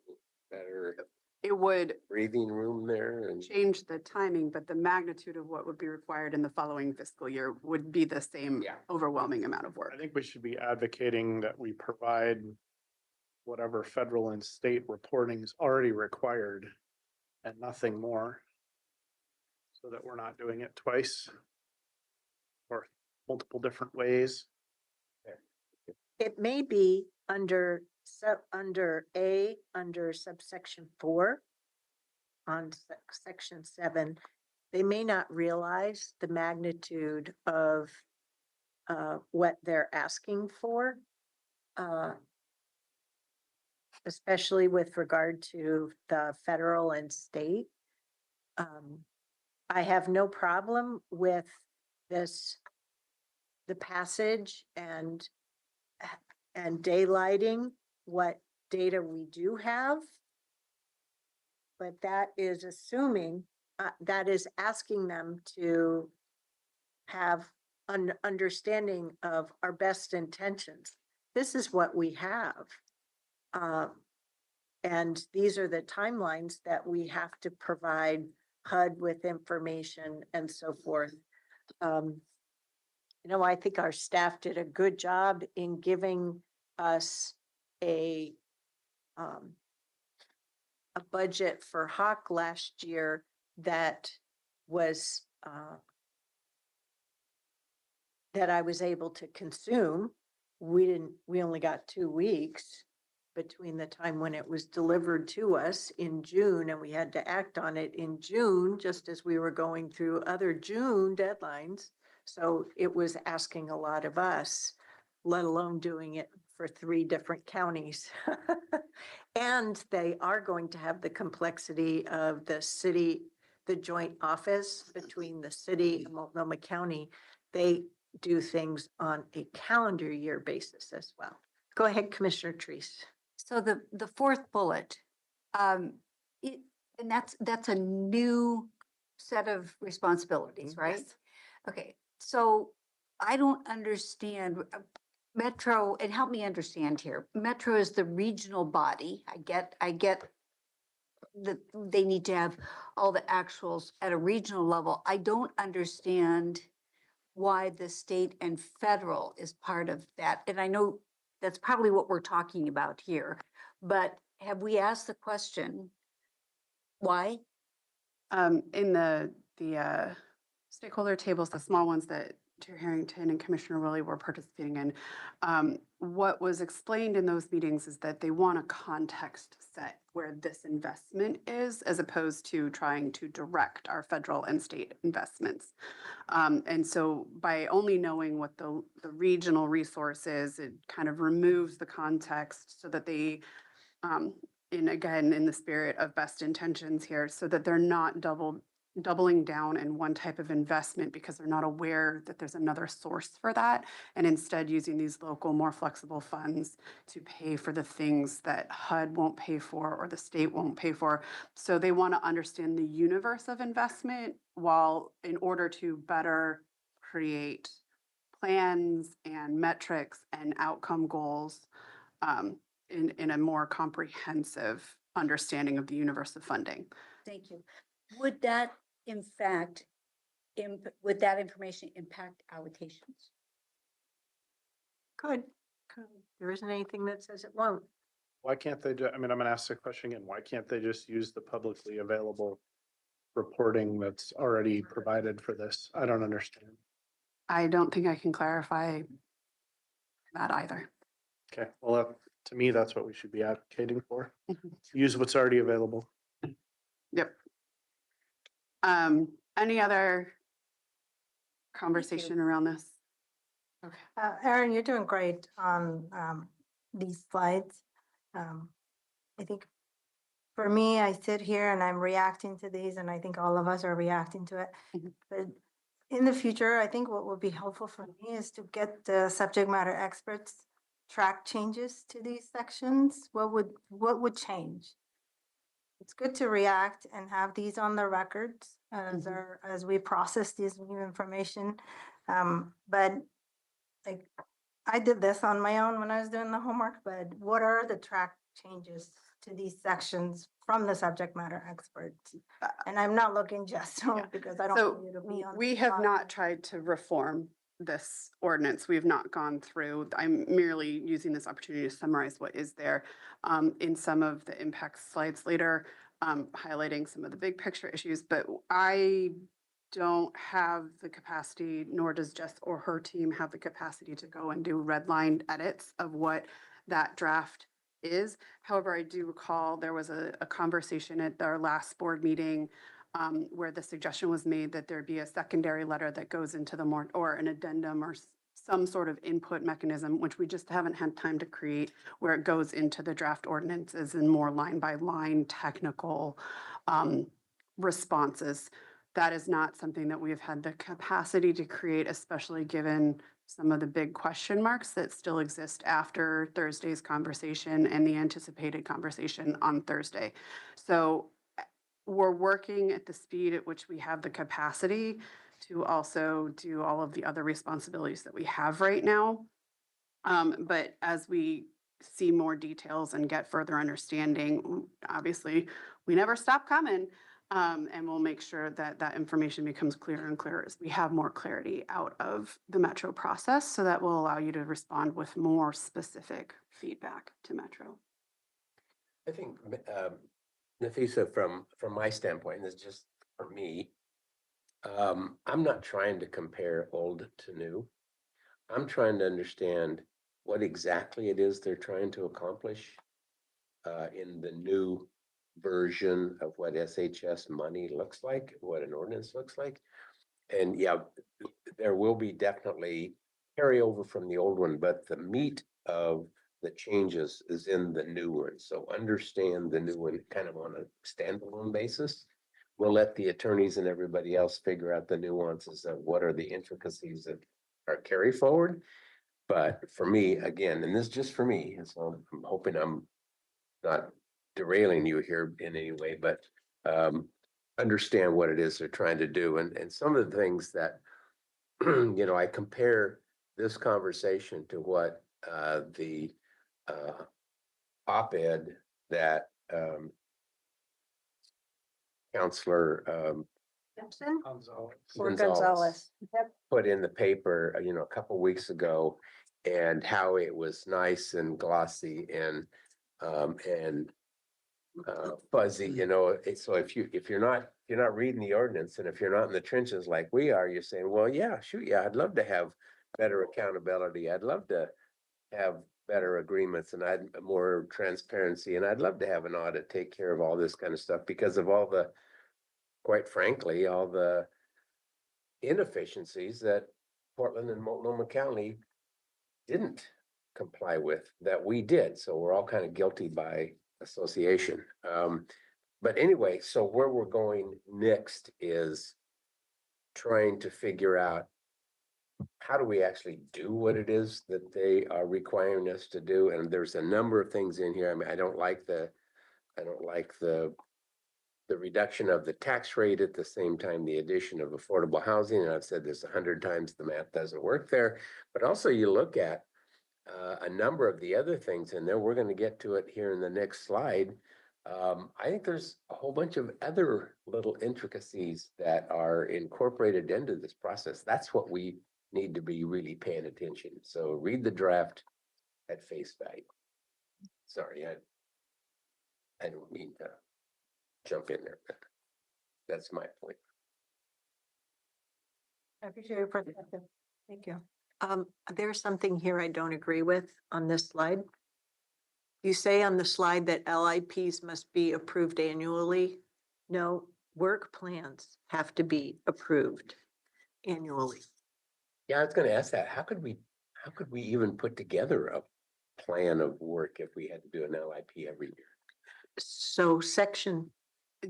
better it would breathing room there and? change the timing, but the magnitude of what would be required in the following fiscal year would be the same Yeah. overwhelming amount of work. I think we should be advocating that we provide whatever federal and state reporting is already required and nothing more. So that we're not doing it twice or multiple different ways. It may be under subsection 4 on section 7. They may not realize the magnitude of what they're asking for, especially with regard to the federal and state. I have no problem with the passage and daylighting what data we do have. But that is assuming, that is asking them to have an understanding of our best intentions. This is what we have. And these are the timelines that we have to provide HUD with information and so forth. I think our staff did a good job in giving us a budget for Hawk last year that was that I was able to consume. We only got 2 weeks between the time when it was delivered to us in June, and we had to act on it in June, just as we were going through other June deadlines. So it was asking a lot of us, let alone doing it for 3 different counties. And they are going to have the complexity of the city, the joint office between the city and Multnomah County. They do things on a calendar year basis as well. Go ahead, Commissioner Treese. So the fourth bullet, and that's a new set of responsibilities, right? Yes. Okay, so I don't understand, Metro, and help me understand here. Metro is the regional body. I get that they need to have all the actuals at a regional level. I don't understand why the state and federal is part of that. And I know that's probably what we're talking about here, but have we asked the question, why? In the stakeholder tables, the small ones that Chair Harrington and Commissioner Willie were participating in, what was explained in those meetings is that they want a context set where this investment is, as opposed to trying to direct our federal and state investments. And so by only knowing what the regional resource is, it kind of removes the context so that they, again, in the spirit of best intentions here, so that they're not doubling down in one type of investment because they're not aware that there's another source for that, and instead using these local, more flexible funds to pay for the things that HUD won't pay for or the state won't pay for. So they want to understand the universe of investment while in order to better create plans and metrics and outcome goals in a more comprehensive understanding of the universe of funding. Thank you. Would that, in fact, would that information impact allocations? Could. There isn't anything that says it won't. Why can't they I'm gonna ask the question again. Why can't they just use the publicly available reporting that's already provided for this? I don't understand. I don't think I can clarify that either. Okay, well, to me, that's what we should be advocating for. Mhm. Use what's already available. Yep. Any other conversation around this? Okay. Erin, you're doing great on these slides. I think for me, I sit here and I'm reacting to these, and I think all of us are reacting to it. Mhm. But in the future, I think what would be helpful for me is to get the subject matter experts track changes to these sections. What would change? It's good to react and have these on the records as we process this new information. But like, I did this on my own when I was doing the homework, but what are the track changes to these sections from the subject matter experts? And I'm not looking just because I don't So want you to be on. we the have spot. not tried to reform this ordinance. We have not gone through. I'm merely using this opportunity to summarize what is there in some of the impact slides later, highlighting some of the big picture issues. But I don't have the capacity, nor does Jess or her team have the capacity to go and do redlined edits of what that draft is. However, I do recall there was a conversation at our last board meeting where the suggestion was made that there be a secondary letter that goes into the more, or an addendum or some sort of input mechanism, which we just haven't had time to create, where it goes into the draft ordinances in more line by line technical responses. That is not something that we have had the capacity to create, especially given some of the big question marks that still exist after Thursday's conversation and the anticipated conversation on Thursday. So we're working at the speed at which we have the capacity to also do all of the other responsibilities that we have right now. But as we see more details and get further understanding, obviously, we never stop coming. And we'll make sure that that information becomes clearer and clearer as we have more clarity out of the Metro process. So that will allow you to respond with more specific feedback to Metro. I think, Nafisa, from my standpoint, this is just for me. I'm not trying to compare old to new. I'm trying to understand what exactly it is they're trying to accomplish in the new version of what SHS money looks like, what an ordinance looks like. And yeah, there will be definitely carryover from the old one, but the meat of the changes is in the new one. So understand the new one kind of on a standalone basis. We'll let the attorneys and everybody else figure out the nuances of what are the intricacies that are carry forward. But for me, again, and this is just for me, and so I'm hoping I'm not derailing you here in any way, but understand what it is they're trying to do. And some of the things that, I compare this conversation to what the op-ed that Counselor Simpson? Or Gonzalez Gonzalez. Yep. put in the paper, a couple weeks ago, and how it was nice and glossy and fuzzy, so if you're not reading the ordinance, and if you're not in the trenches like we are, you're saying, well, yeah, shoot, yeah, I'd love to have better accountability. I'd love to have better agreements, and I'd more transparency, and I'd love to have an audit take care of all this kind of stuff because of all the, quite frankly, all the inefficiencies that Portland and Multnomah County didn't comply with that we did. So we're all kind of guilty by association. But anyway, so where we're going next is trying to figure out how do we actually do what it is that they are requiring us to do? And there's a number of things in here. I mean, I don't like the reduction of the tax rate, at the same time, the addition of affordable housing. And I've said this 100 times, the math doesn't work there. But also you look at a number of the other things in there. We're going to get to it here in the next slide. I think there's a whole bunch of other little intricacies that are incorporated into this process. That's what we need to be really paying attention. So read the draft at face value. Sorry, I don't mean to jump in there, but that's my point. I appreciate your perspective. Thank you. There's something here I don't agree with on this slide. You say on the slide that LIPs must be approved annually. No, work plans have to be approved annually. Yeah, I was going to ask that. How could we even put together a plan of work if we had to do an LIP every year? So section,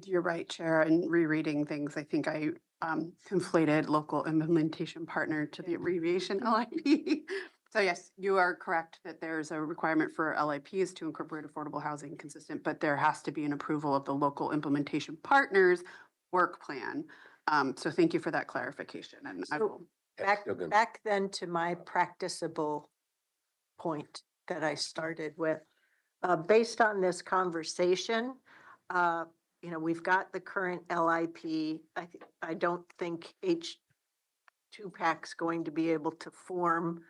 You're right, Chair, and rereading things, I think I conflated local implementation partner to the abbreviation LIP. So yes, you are correct that there's a requirement for LIPs to incorporate affordable housing consistent, but there has to be an approval of the local implementation partner's work plan. So thank you for that clarification, and I So- will. back then to my practicable point that I started with. Based on this conversation, we've got the current LIP. I don't think H2PAC's going to be able to form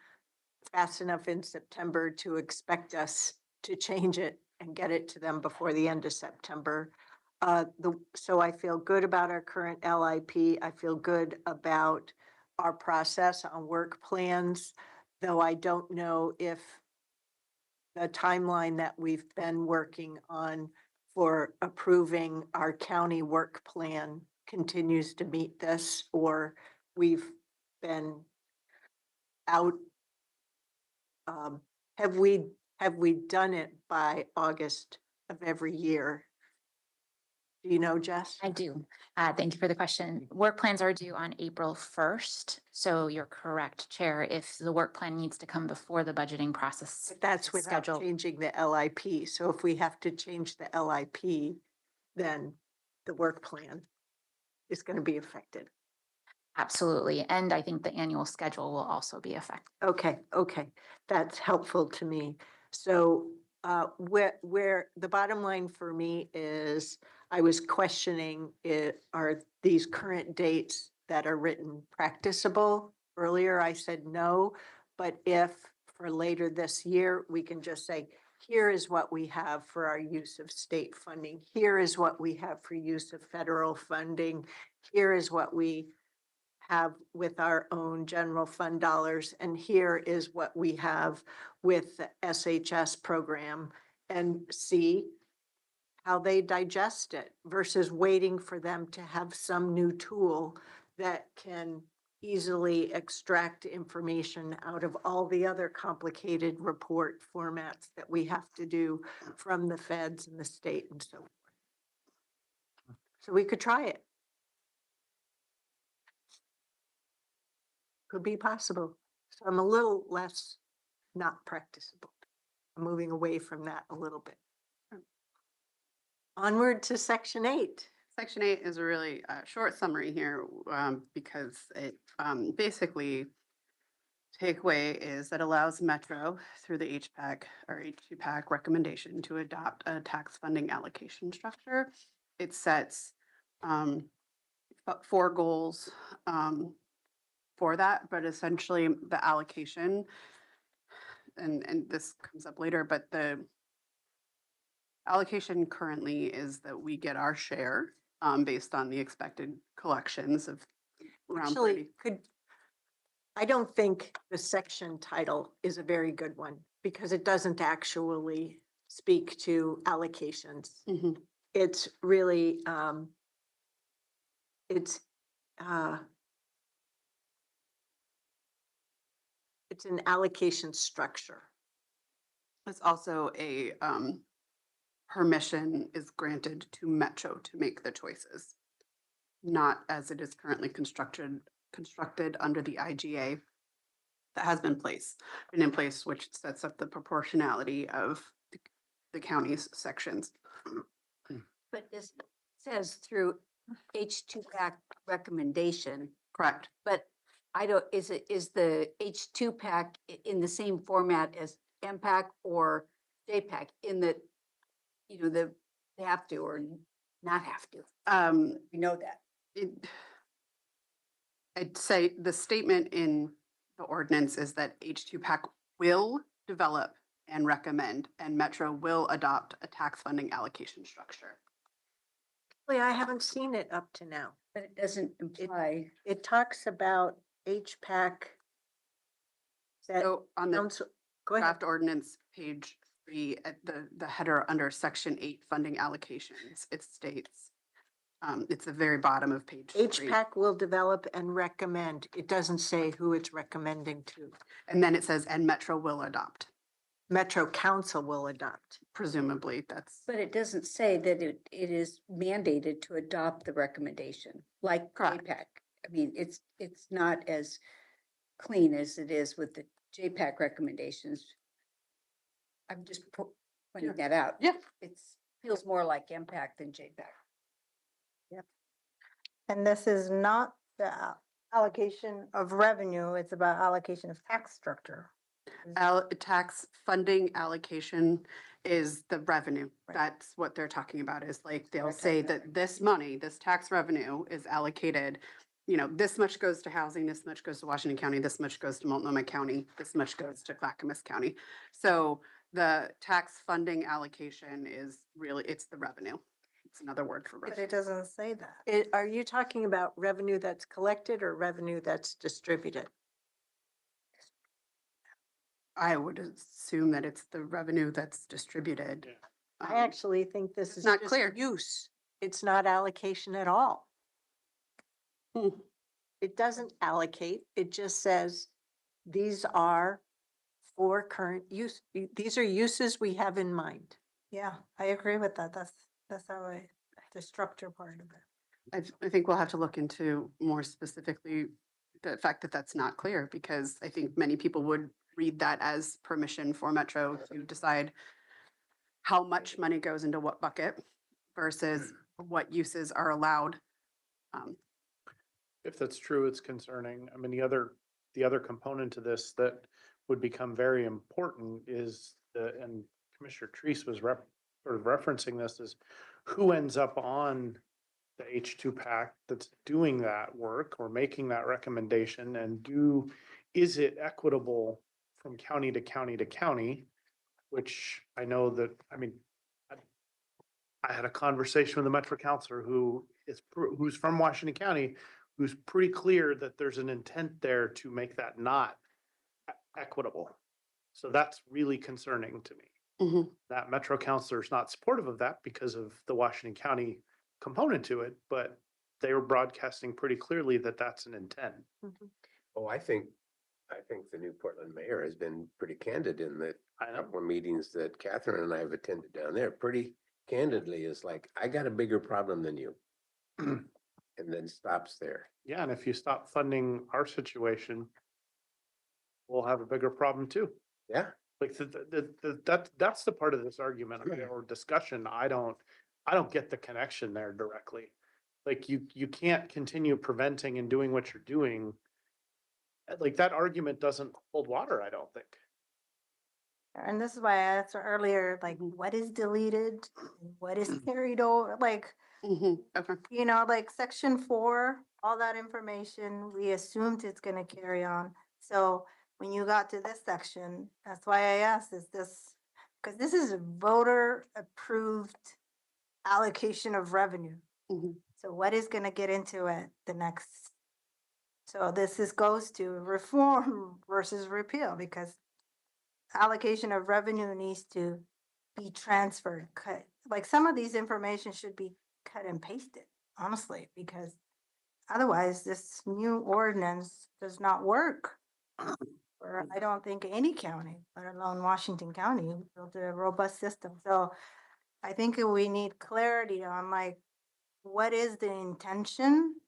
fast enough in September to expect us to change it and get it to them before the end of September. So I feel good about our current LIP. I feel good about our process on work plans, though I don't know if the timeline that we've been working on for approving our county work plan continues to meet this, or we've been out. Have we done it by August of every year? Do you know, Jess? I do. Thank you for the question. Work plans are due on April 1st. So you're correct, Chair. If the work plan needs to come before the budgeting process. But that's without schedule. changing the LIP. So if we have to change the LIP, then the work plan is going to be affected. Absolutely. And I think the annual schedule will also be affected. Okay, that's helpful to me. So where the bottom line for me is, I was questioning are these current dates that are written practicable? Earlier I said no, but if for later this year, we can just say, here is what we have for our use of state funding. Here is what we have for use of federal funding. Here is what we have with our own general fund dollars, and here is what we have with the SHS program, and see how they digest it versus waiting for them to have some new tool that can easily extract information out of all the other complicated report formats that we have to do from the feds and the state and so forth. So we could try it. Could be possible. So I'm a little less not practicable. I'm moving away from that a little bit. Onward to section 8. Section 8 is a really short summary here because it basically takeaway is that allows Metro through the HPAC or H2PAC recommendation to adopt a tax funding allocation structure. It sets four goals for that, but essentially the allocation, and this comes up later, but the allocation currently is that we get our share based on the expected collections of around Actually, 30. I don't think the section title is a very good one because it doesn't actually speak to allocations. Mhm. It's really, it's, uh, it's an allocation structure. It's also a permission is granted to Metro to make the choices, not as it is currently constructed under the IGA that has been in place, which sets up the proportionality of the county's sections. But this says through H2 PAC recommendation, Correct. but I don't, is the H2 PAC in the same format as MPAC or JPAC in that, you know, they have to or not have to? We know that. I'd say the statement in the ordinance is that H2 PAC will develop and recommend, and Metro will adopt a tax funding allocation structure. Actually, I haven't seen it up to now. But it doesn't imply, It talks about HPAC. That So on the council, go ahead. draft ordinance, page 3, at the header under section 8 funding allocations, it states, it's the very bottom of page 3. HPAC will develop and recommend. It doesn't say who it's recommending to. And then it says, and Metro will adopt. Metro Council will adopt. Presumably, that's but it doesn't say that it is mandated to adopt the recommendation, like Correct. JPAC. I mean, it's not as clean as it is with the JPAC recommendations. I'm just pointing that out. Yeah. It's feels more like MPAC than JPAC. And this is not the allocation of revenue, it's about allocation of tax structure. tax funding allocation is the revenue. Right. That's what they're talking about, is like, they'll Okay. say that this money, this tax revenue is allocated, you know, this much goes to housing, this much goes to Washington County, this much goes to Multnomah County, this much goes to Clackamas County. So the tax funding allocation is really, it's the revenue. It's another word for But revenue. it doesn't say that. Are you talking about revenue that's collected or revenue that's distributed? I would assume that it's the revenue that's distributed. Yeah. I actually think this it's is not just clear. use. It's not allocation at all. Hmm. It doesn't allocate. It just says, these are for current use. These are uses we have in mind. Yeah, I agree with that. That's how the structure part of it. I think we'll have to look into more specifically the fact that that's not clear, because I think many people would read that as permission for Metro to decide how much money goes into what bucket versus what uses are allowed. If that's true, it's concerning. I mean, the other component to this that would become very important is and Commissioner Treese was sort of referencing this, is who ends up on the H2 PAC that's doing that work or making that recommendation, and is it equitable from county to county to county? Which I know that, I mean, I had a conversation with a Metro counselor who's from Washington County, who's pretty clear that there's an intent there to make that not equitable. So that's really concerning to me. Mhm. That Metro counselor is not supportive of that because of the Washington County component to it, but they were broadcasting pretty clearly that that's an intent. Oh, I think the new Portland mayor has been pretty candid in the I know. couple of meetings that Catherine and I have attended down there. Pretty candidly is like, I got a bigger problem than you. And then stops there. Yeah, and if you stop funding our situation, we'll have a bigger problem too. Yeah. Like that's the part of this argument or discussion. I don't get the connection there directly. Like you can't continue preventing and doing what you're doing. Like that argument doesn't hold water, I don't think. And this is why I asked earlier, like, what is deleted? What is carried over? Like, Okay. you know, like section 4, all that information, we assumed it's gonna carry on. So when you got to this section, that's why I asked, is this, because this is a voter approved allocation of revenue. Mhm. So what is gonna get into it the next? So this is goes to reform versus repeal, because allocation of revenue needs to be transferred, cut. Like some of these information should be cut and pasted, honestly, because otherwise this new ordinance does not work. Or I don't think any county, let alone Washington County, built a robust system. So I think we need clarity on like, what is the intention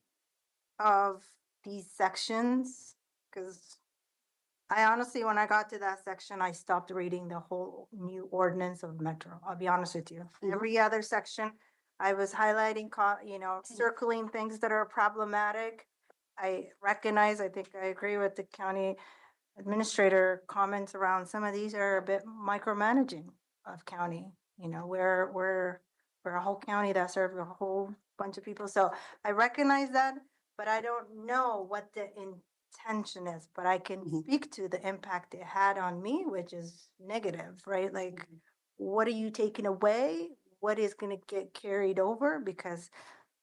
of these sections? Because I honestly, when I got to that section, I stopped reading the whole new ordinance of Metro. I'll be honest with you. Mhm. Every other section, I was highlighting, circling things that are problematic. I recognize, I think I agree with the county administrator comments around some of these are a bit micromanaging of county. You know, we're a whole county that serves a whole bunch of people. So I recognize that, but I don't know what the intention is, but I can Mhm. speak to the impact it had on me, which is negative, right? Like, what are you taking away? What is gonna get carried over? Because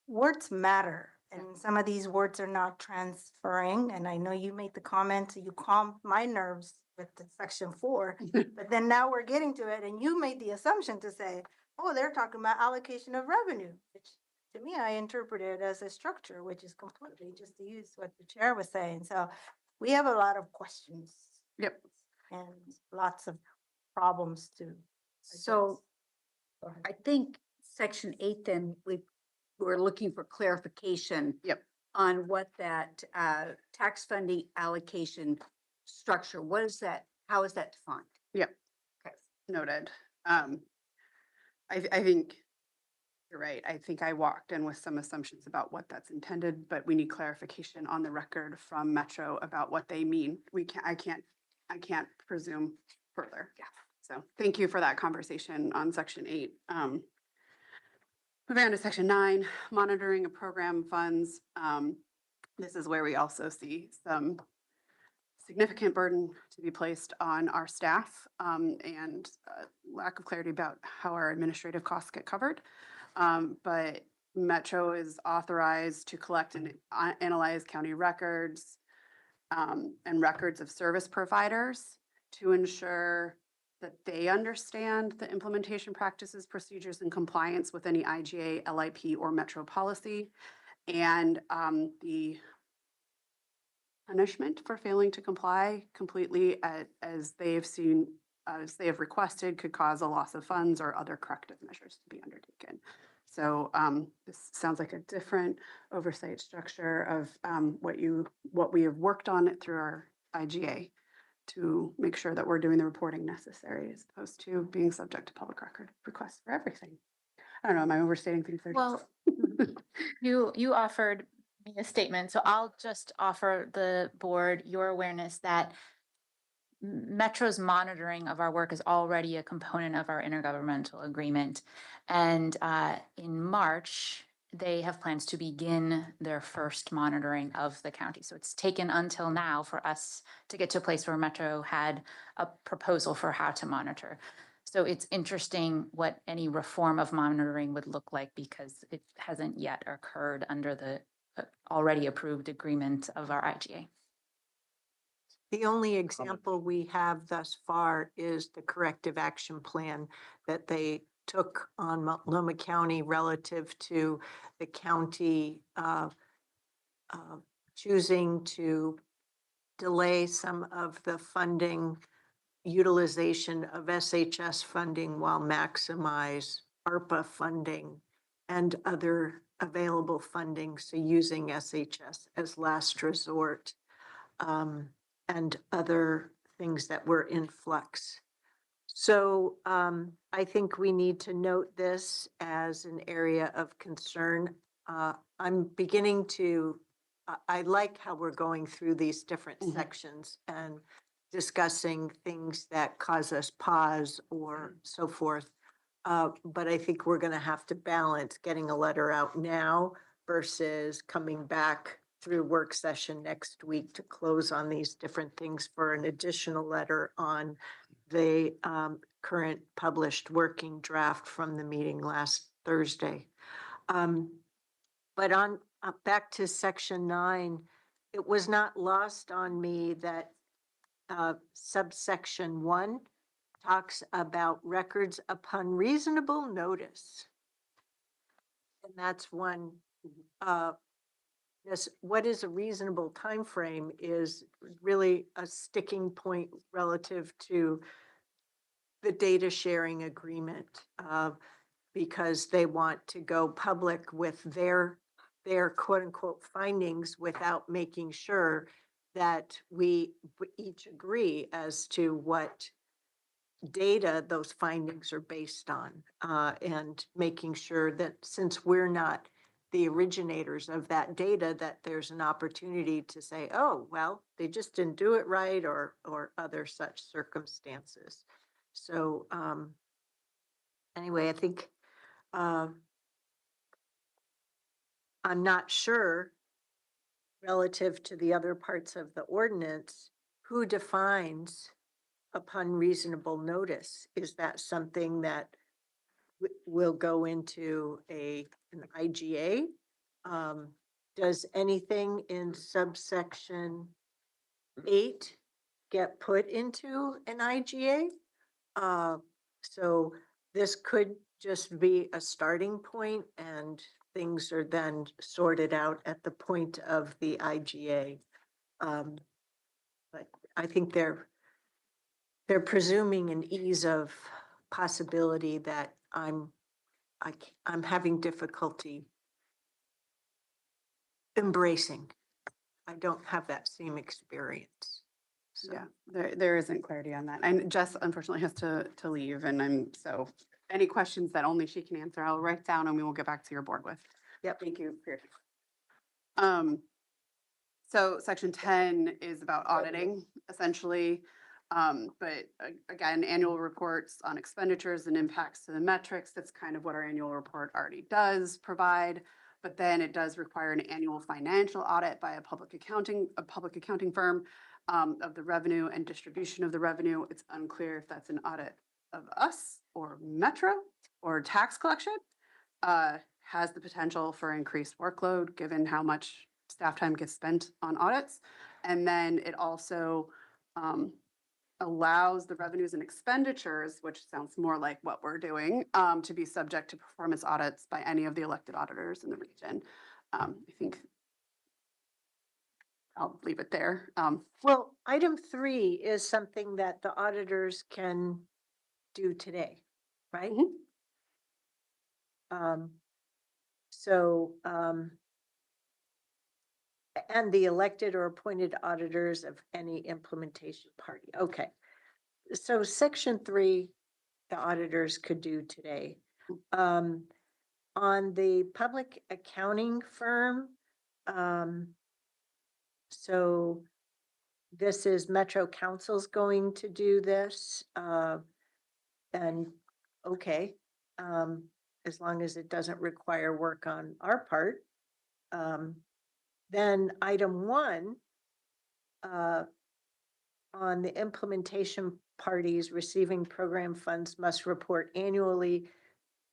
words matter, and some of these words are not transferring. And I know you made the comment, you calmed my nerves with the section 4, but then now we're getting to it, and you made the assumption to say, oh, they're talking about allocation of revenue, which to me, I interpret it as a structure, which is completely, just to use what the chair was saying. So we have a lot of questions. Yep. And lots of problems to So address. Go ahead. I think section 8, then we're looking for clarification. Yep. On what that tax funding allocation structure, what is that? How is that defined? Yep. Okay. Noted. I think you're right. I think I walked in with some assumptions about what that's intended, but we need clarification on the record from Metro about what they mean. I can't presume further. Yeah. So thank you for that conversation on section 8. Moving on to section 9, monitoring of program funds. This is where we also see some significant burden to be placed on our staff, and lack of clarity about how our administrative costs get covered. But Metro is authorized to collect and analyze county records and records of service providers to ensure that they understand the implementation practices, procedures, and compliance with any IGA, LIP, or Metro policy, and the punishment for failing to comply completely as they have requested could cause a loss of funds or other corrective measures to be undertaken. So this sounds like a different oversight structure of what we have worked on it through our IGA to make sure that we're doing the reporting necessary as opposed to being subject to public record requests for everything. I don't know, am I overstating things there? Well, you offered me a statement, so I'll just offer the board your awareness that Metro's monitoring of our work is already a component of our intergovernmental agreement. And in March, they have plans to begin their first monitoring of the county. So it's taken until now for us to get to a place where Metro had a proposal for how to monitor. So it's interesting what any reform of monitoring would look like because it hasn't yet occurred under the already approved agreement of our IGA. The only example we have thus far is the corrective action plan that they took on Multnomah County relative to the county choosing to delay some of the funding utilization of SHS funding while maximize ARPA funding and other available funding. So using SHS as last resort. And other things that were in flux. So I think we need to note this as an area of concern. I'm beginning to, I like how we're going through these different sections and discussing things that cause us pause or so forth. But I think we're gonna have to balance getting a letter out now versus coming back through work session next week to close on these different things for an additional letter on the current published working draft from the meeting last Thursday. But on, back to section 9, it was not lost on me that subsection 1 talks about records upon reasonable notice. And that's one, this, what is a reasonable time frame is really a sticking point relative to the data sharing agreement, because they want to go public with their quote unquote findings without making sure that we each agree as to what data those findings are based on, and making sure that since we're not the originators of that data, that there's an opportunity to say, oh, well, they just didn't do it right, or other such circumstances. So anyway, I think I'm not sure relative to the other parts of the ordinance, who defines upon reasonable notice? Is that something that will go into an IGA? Does anything in subsection 8 get put into an IGA? So this could just be a starting point and things are then sorted out at the point of the IGA. But I think they're presuming an ease of possibility that I'm having difficulty embracing. I don't have that same experience. So. Yeah, there isn't clarity on that. And Jess unfortunately has to leave, and so any questions that only she can answer, I'll write down and we will get back to your board with. Yep. Thank you for your time. So section 10 is about auditing essentially. But again, annual reports on expenditures and impacts to the metrics, that's kind of what our annual report already does provide. But then it does require an annual financial audit by a public accounting firm of the revenue and distribution of the revenue. It's unclear if that's an audit of us or Metro or tax collection. Has the potential for increased workload given how much staff time gets spent on audits. And then it also allows the revenues and expenditures, which sounds more like what we're doing, to be subject to performance audits by any of the elected auditors in the region. I think I'll leave it there. Well, item 3 is something that the auditors can do today, right? And the elected or appointed auditors of any implementation party. Okay. So section 3, the auditors could do today. On the public accounting firm, so this is Metro Council's going to do this, and okay, as long as it doesn't require work on our part. Then item 1, on the implementation parties receiving program funds must report annually.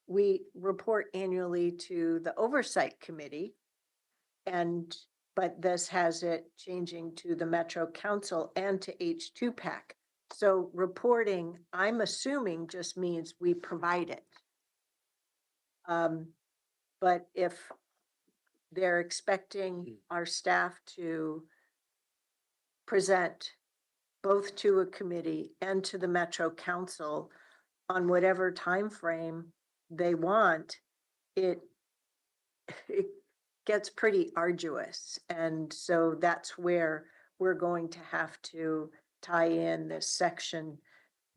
We report annually to the oversight committee, but this has it changing to the Metro Council and to H2PAC. So reporting, I'm assuming, just means we provide it. But if they're expecting our staff to present both to a committee and to the Metro Council on whatever time frame they want, it gets pretty arduous. And so that's where we're going to have to tie in this section,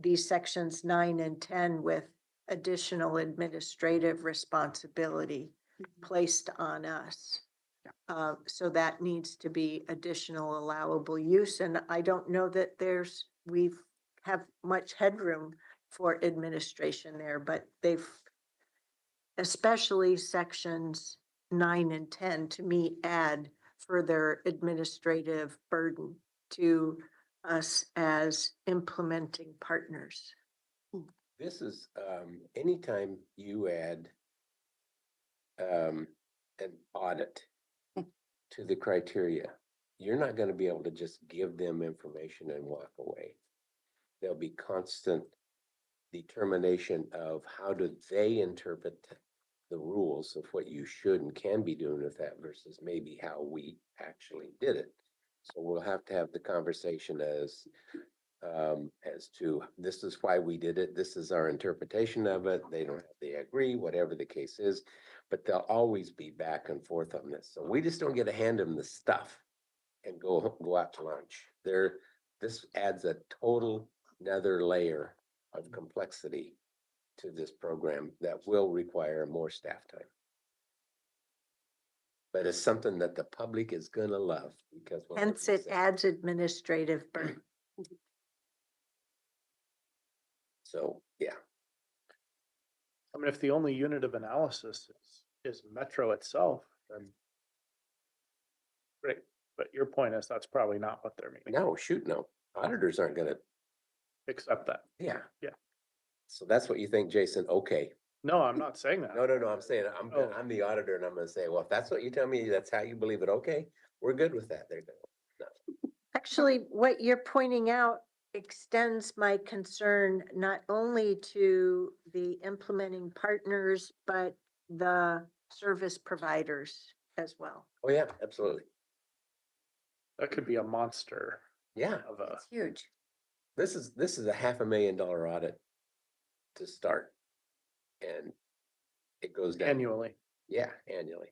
these sections 9 and 10 with additional administrative responsibility placed on us. So that needs to be additional allowable use. And I don't know that there's we've have much headroom for administration there, but they've, especially sections 9 and 10, to me, add further administrative burden to us as implementing partners. This is, anytime you add an audit to the criteria, you're not gonna be able to just give them information and walk away. There'll be constant determination of how do they interpret the rules of what you should and can be doing with that versus maybe how we actually did it. So we'll have to have the conversation as to this is why we did it. This is our interpretation of it. They agree, whatever the case is, but they'll always be back and forth on this. So we just don't get to hand them the stuff and go out to lunch. This adds a total another layer of complexity to this program that will require more staff time. But it's something that the public is gonna love because. whatever Hence, you it say- adds administrative burden. So, yeah, I mean, if the only unit of analysis is Metro itself, then great. But your point is that's probably not what they're meaning. no, shoot, no, auditors aren't gonna, Accept that. yeah. Yeah. So that's what you think, Jason, okay. No, I'm not saying that. No, I'm saying, Oh. I'm the auditor and I'm gonna say, well, if that's what you tell me, that's how you believe it, okay, we're good with that. They're good. Actually, what you're pointing out extends my concern not only to the implementing partners, but the service providers as well. Oh, yeah, absolutely. That could be a monster Yeah, of a, It's huge. this is a $500,000 audit to start. And it goes down. annually. Yeah, annually.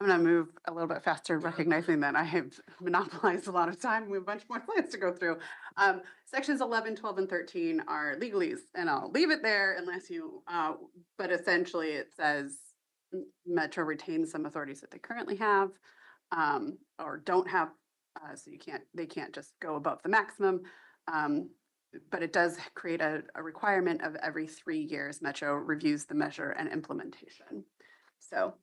I'm gonna move a little bit faster, recognizing that I have monopolized a lot of time. We have a bunch more slides to go through. Sections 11, 12, and 13 are legalese, and I'll leave it there unless you, but essentially it says Metro retains some authorities that they currently have, or don't have. So they can't just go above the maximum. But it does create a requirement of every 3 years, Metro reviews the measure and implementation. So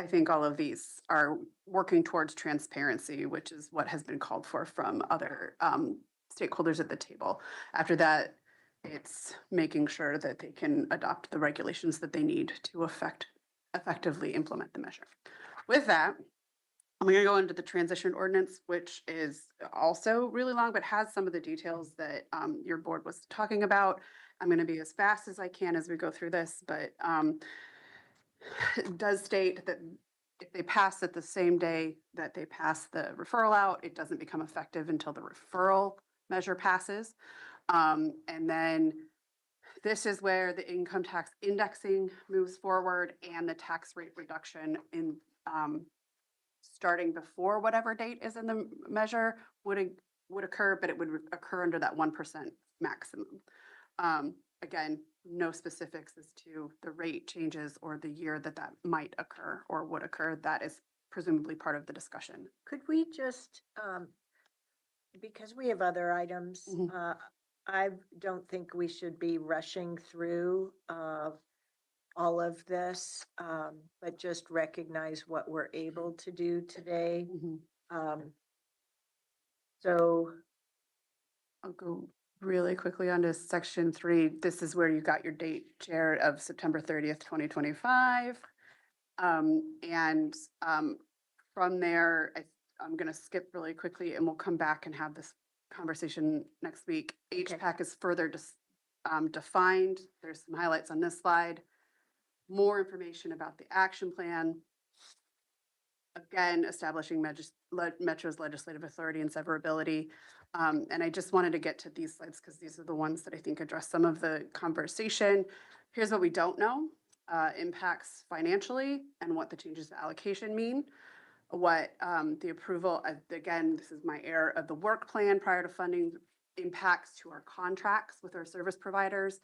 I think all of these are working towards transparency, which is what has been called for from other stakeholders at the table. After that, it's making sure that they can adopt the regulations that they need to effectively implement the measure. With that, I'm gonna go into the transition ordinance, which is also really long, but has some of the details that your board was talking about. I'm gonna be as fast as I can as we go through this, but it does state that if they pass it the same day that they pass the referral out, it doesn't become effective until the referral measure passes. And then this is where the income tax indexing moves forward and the tax rate reduction in starting before whatever date is in the measure would occur, but it would occur under that 1% maximum. Again, no specifics as to the rate changes or the year that might occur or would occur. That is presumably part of the discussion. Could we just, because we have other items, Mhm. I don't think we should be rushing through all of this, but just recognize what we're able to do today. So I'll go really quickly onto section 3. This is where you got your date, Chair, of September 30th, 2025. From there, I'm gonna skip really quickly and we'll come back and have this conversation next week. HPAC is further defined. There's some highlights on this slide. More information about the action plan. Again, establishing Metro's legislative authority and severability. And I just wanted to get to these slides because these are the ones that I think address some of the conversation. Here's what we don't know. Impacts financially and what the changes to allocation mean. What the approval, again, this is my error of the work plan prior to funding, impacts to our contracts with our service providers,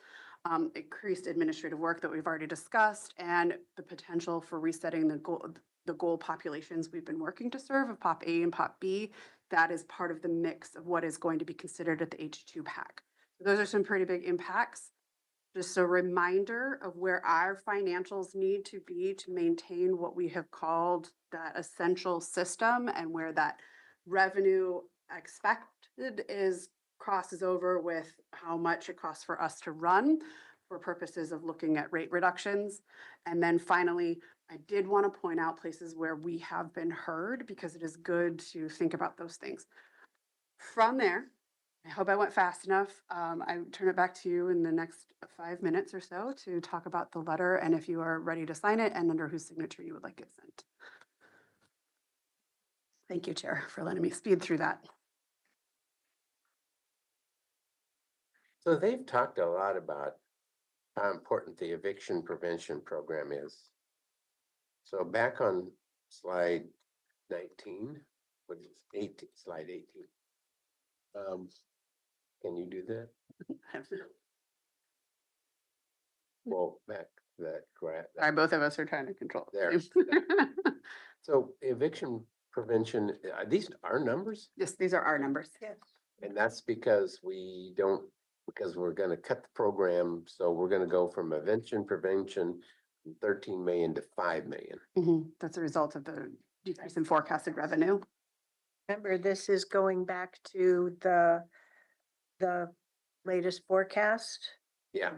increased administrative work that we've already discussed, and the potential for resetting the goal populations we've been working to serve of Pop A and Pop B that is part of the mix of what is going to be considered at the H2 pack. Those are some pretty big impacts. Just a reminder of where our financials need to be to maintain what we have called that essential system, and where that revenue expected crosses over with how much it costs for us to run for purposes of looking at rate reductions. And then finally, I did want to point out places where we have been heard, because it is good to think about those things. From there, I hope I went fast enough. I turn it back to you in the next 5 minutes or so to talk about the letter, and if you are ready to sign it, and under whose signature you would like it sent. Thank you, Chair, for letting me speed through that. So they've talked a lot about how important the eviction prevention program is. So back on slide 19, what is 18, slide 18. Can you do that? Well, back that graph. Sorry, both of us are trying to control it. There. So eviction prevention, are these our numbers? Yes, these are our numbers. Yes. And that's because because we're gonna cut the program, so we're gonna go from eviction prevention from 13 million to 5 million. That's a result of the decrease in forecasted revenue. Remember, this is going back to the latest forecast, Yeah,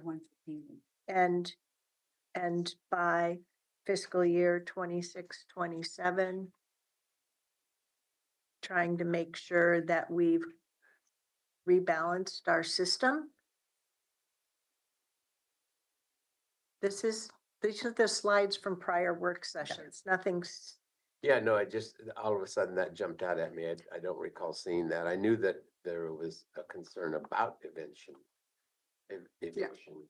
and by fiscal year 26, 27, trying to make sure that we've rebalanced our system. These are the slides from prior work sessions. Nothing's, yeah, no, all of a sudden that jumped out at me. I don't recall seeing that. I knew that there was a concern about eviction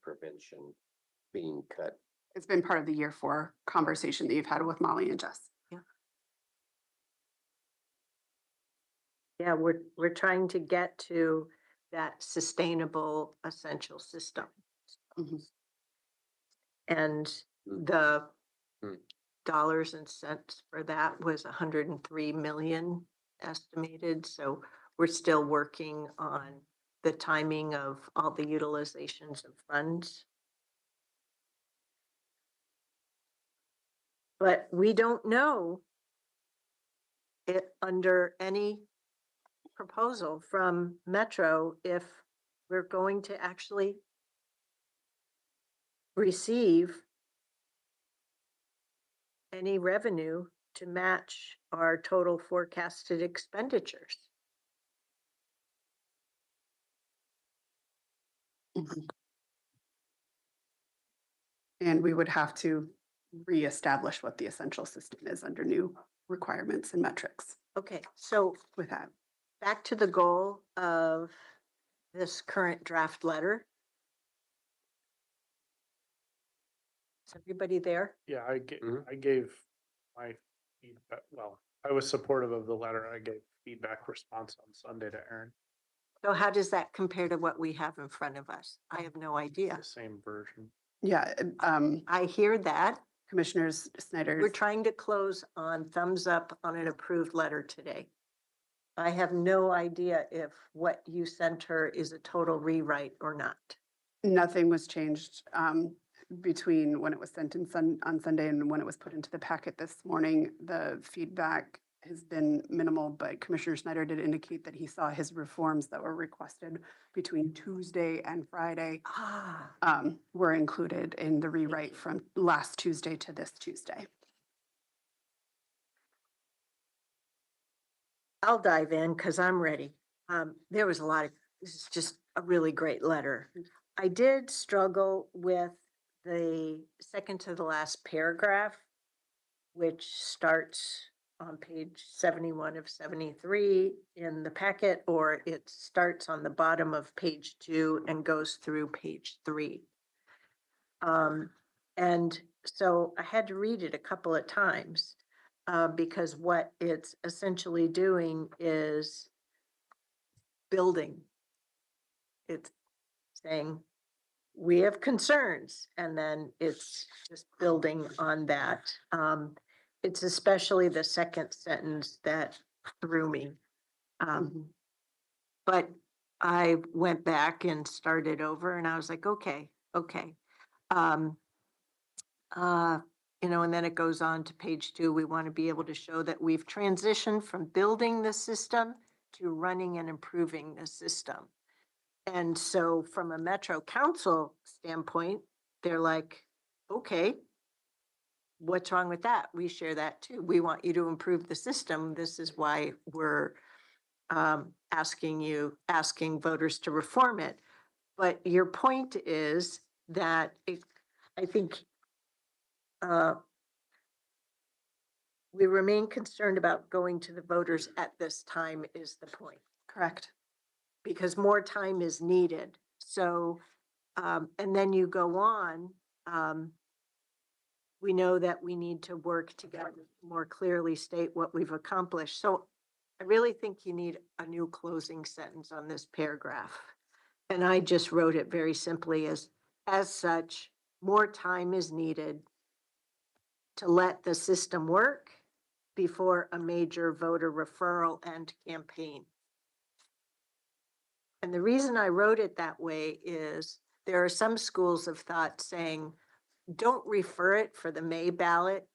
prevention being cut. It's been part of the year 4 conversation that you've had with Molly and Jess. yeah, we're trying to get to that sustainable essential system. Mhm. And the Mm. dollars and cents for that was 103 million estimated. So we're still working on the timing of all the utilizations of funds. But we don't know it under any proposal from Metro if we're going to actually receive any revenue to match our total forecasted expenditures. And we would have to reestablish what the essential system is under new requirements and metrics Okay, so with that. back to the goal of this current draft letter. Is everybody there? Yeah, Mhm. I gave my feedback, well, I was supportive of the letter. I gave feedback response on Sunday to Aaron, So how does that compare to what we have in front of us? I have no idea. the same version. Yeah, I hear that. Commissioners Snyder. We're trying to close on thumbs up on an approved letter today. I have no idea if what you sent her is a total rewrite or not. Nothing was changed between when it was sent on Sunday and when it was put into the packet this morning. The feedback has been minimal, but Commissioner Snyder did indicate that he saw his reforms that were requested between Tuesday and Friday were included in the rewrite from last Tuesday to this Tuesday. I'll dive in because I'm ready. There was this is just a really great letter. I did struggle with the second to the last paragraph, which starts on page 71 of 73 in the packet, or it starts on the bottom of page 2 and goes through page 3. And so I had to read it a couple of times because what it's essentially doing is building. It's saying, we have concerns, and then it's just building on that. It's especially the second sentence that threw me. But I went back and started over and I was like, okay. Um, and then it goes on to page 2. We want to be able to show that we've transitioned from building the system to running and improving the system. And so from a Metro Council standpoint, they're like, okay, what's wrong with that? We share that too. We want you to improve the system. This is why we're asking voters to reform it. But your point is that I think we remain concerned about going to the voters at this time is the point, Correct. because more time is needed. So, and then you go on, we know that we need to work together, more clearly state what we've accomplished. So I really think you need a new closing sentence on this paragraph. And I just wrote it very simply as such, more time is needed to let the system work before a major voter referral and campaign. And the reason I wrote it that way is there are some schools of thought saying, don't refer it for the May ballot.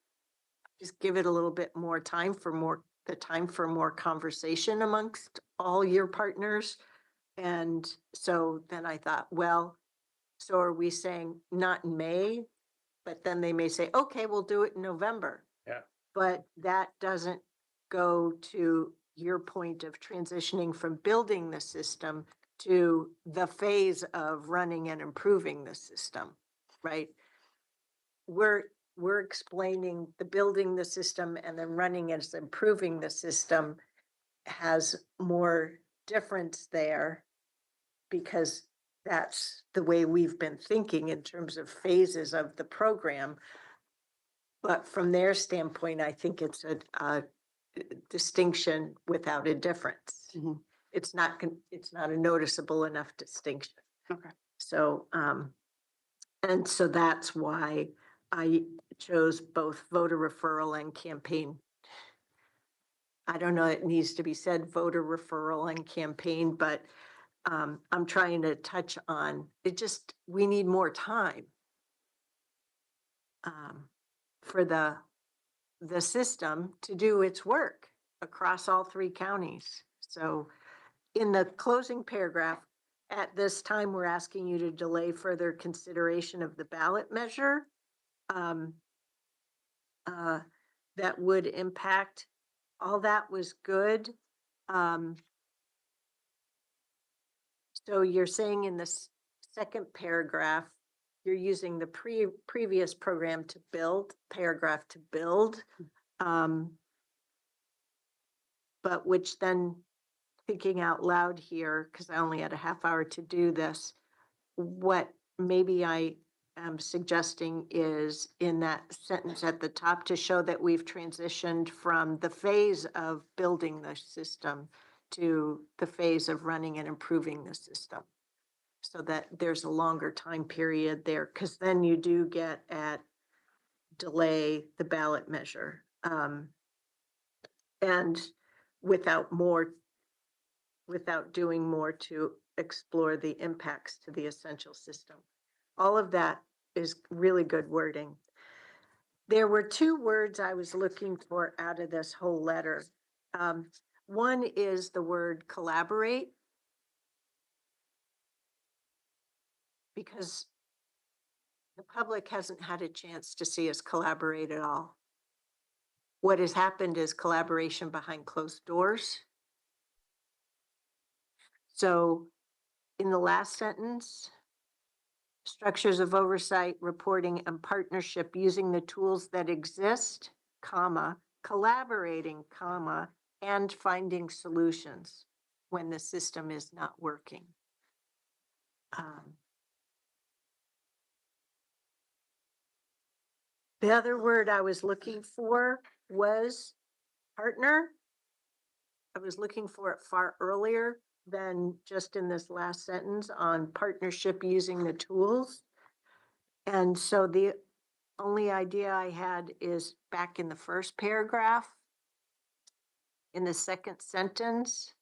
Just give it a little bit more time for more conversation amongst all your partners. And so then I thought, well, so are we saying not in May, but then they may say, okay, we'll do it in November. Yeah. But that doesn't go to your point of transitioning from building the system to the phase of running and improving the system, right? We're explaining the building the system and then running as improving the system has more difference there because that's the way we've been thinking in terms of phases of the program. But from their standpoint, I think it's a distinction without a difference. Mhm. It's not a noticeable enough distinction. Okay. So, and so that's why I chose both voter referral and campaign. I don't know, it needs to be said voter referral and campaign, but I'm trying to touch on we need more time for the system to do its work across all 3 counties. So in the closing paragraph, at this time, we're asking you to delay further consideration of the ballot measure that would impact. All that was good. So you're saying in this second paragraph, you're using the previous program to build, paragraph to build. But which then, thinking out loud here, because I only had a half hour to do this, what maybe I am suggesting is in that sentence at the top to show that we've transitioned from the phase of building the system to the phase of running and improving the system. So that there's a longer time period there, because then you do get at delay the ballot measure. And without doing more to explore the impacts to the essential system. All of that is really good wording. There were 2 words I was looking for out of this whole letter. One is the word collaborate, because the public hasn't had a chance to see us collaborate at all. What has happened is collaboration behind closed doors. So in the last sentence, structures of oversight, reporting, and partnership using the tools that exist, comma, collaborating, comma, and finding solutions when the system is not working. The other word I was looking for was partner. I was looking for it far earlier than just in this last sentence on partnership using the tools. And so the only idea I had is back in the first paragraph, in the second sentence,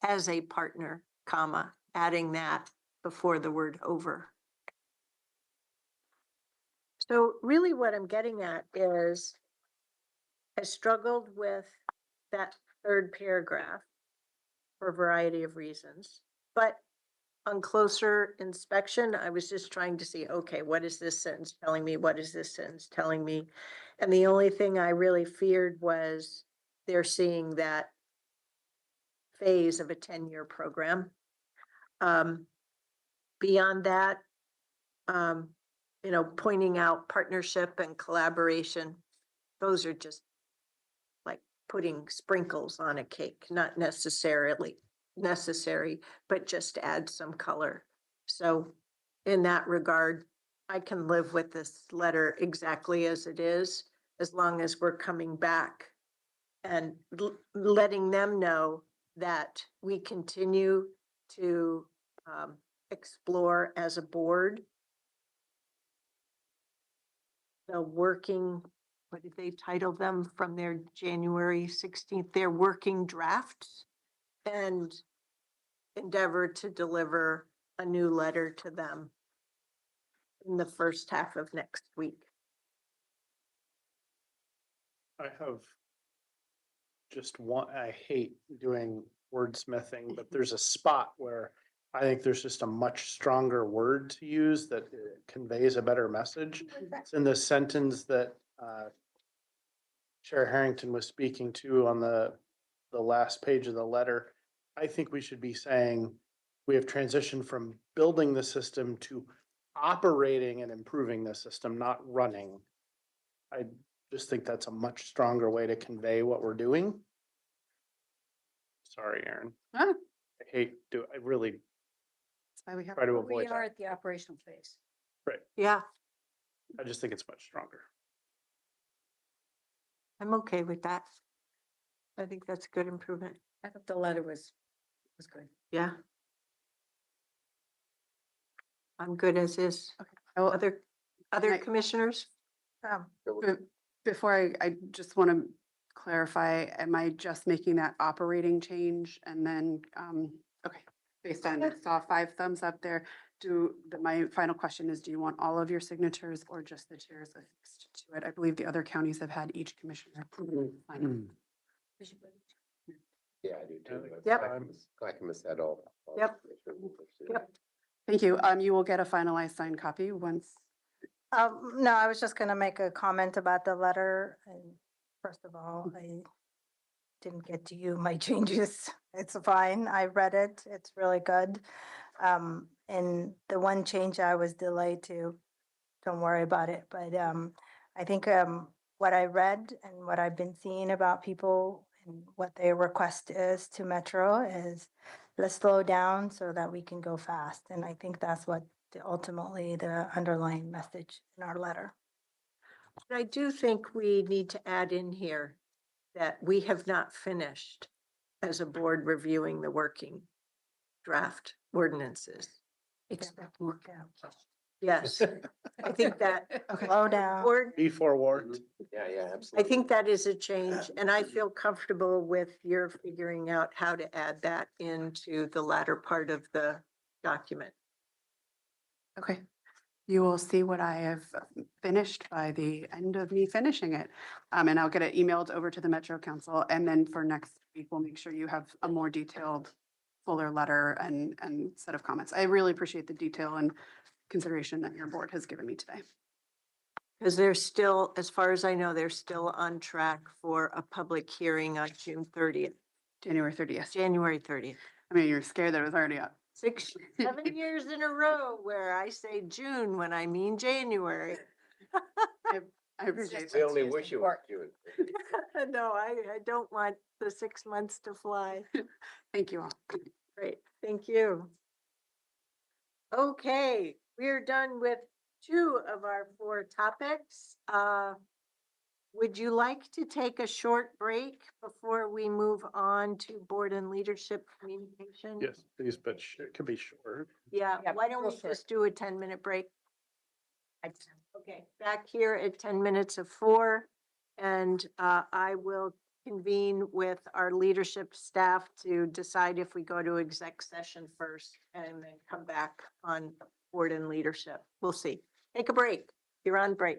as a partner, comma, adding that before the word over. So really what I'm getting at is I struggled with that third paragraph for a variety of reasons, but on closer inspection, I was just trying to see, okay, what is this sentence telling me? What is this sentence telling me? And the only thing I really feared was they're seeing that phase of a 10-year program. Beyond that, pointing out partnership and collaboration, those are just like putting sprinkles on a cake, not necessarily necessary, but just add some color. So in that regard, I can live with this letter exactly as it is, as long as we're coming back and letting them know that we continue to explore as a board the working, what did they title them from their January 16th, their working drafts, and endeavor to deliver a new letter to them in the first half of next week. I have just one, I hate doing wordsmithing, but there's a spot where I think there's just a much stronger word to use that conveys a better message. It's in the sentence that Chair Harrington was speaking to on the last page of the letter. I think we should be saying we have transitioned from building the system to operating and improving the system, not running. I just think that's a much stronger way to convey what we're doing. Sorry, Aaron. Ah. I really That's why we have. try to We avoid are that. at the operational phase. Yeah, I just think it's much stronger. I'm okay with that. I think that's a good improvement. I thought the letter was good. Yeah. I'm good as is. I will- Other I- commissioners? Before I just want to clarify, am I just making that operating change and then, okay, based on, I saw 5 thumbs up there. My final question is, do you want all of your signatures or just the chairs affixed to it? I believe the other counties have had each commissioner. sign it. Yeah, I do too. Yep. Clackamas had all. Yep. Yep. Thank you. You will get a finalized signed copy once. No, I was just gonna make a comment about the letter. And first of all, I didn't get to you my changes. It's fine. I read it. It's really good. And the one change I was delayed to, don't worry about it. But I think what I read and what I've been seeing about people and what their request is to Metro is let's slow down so that we can go fast. And I think that's what ultimately the underlying message in our letter. I do think we need to add in here that we have not finished as a board reviewing the working draft ordinances. Expect more. Yes, I think that. Slow down. Board, Be forewarned. Yeah, yeah, I absolutely. think that is a change, and I feel comfortable with your figuring out how to add that into the latter part of the document. Okay. You will see what I have finished by the end of me finishing it. And I'll get it emailed over to the Metro Council. And then for next week, we'll make sure you have a more detailed, fuller letter and set of comments. I really appreciate the detail and consideration that your board has given me today. Because they're still, as far as I know, they're still on track for a public hearing on June 30th, January 30th. January 30th. I mean, you're scared that it was already up. 7 years in a row where I say June when I mean January. I appreciate We that. only wish you were June. No, I don't want the 6 months to fly. Thank you all. Great, thank you. Okay, we're done with 2 of our 4 topics. Would you like to take a short break before we move on to board and leadership communication? Yes, please, but it could be short. Yeah, Yeah, why don't real we short. just do a 10-minute break? Okay, back here at 10 minutes of 4, and I will convene with our leadership staff to decide if we go to exec session first and then come back on board and leadership. We'll see. Take a break. You're on break.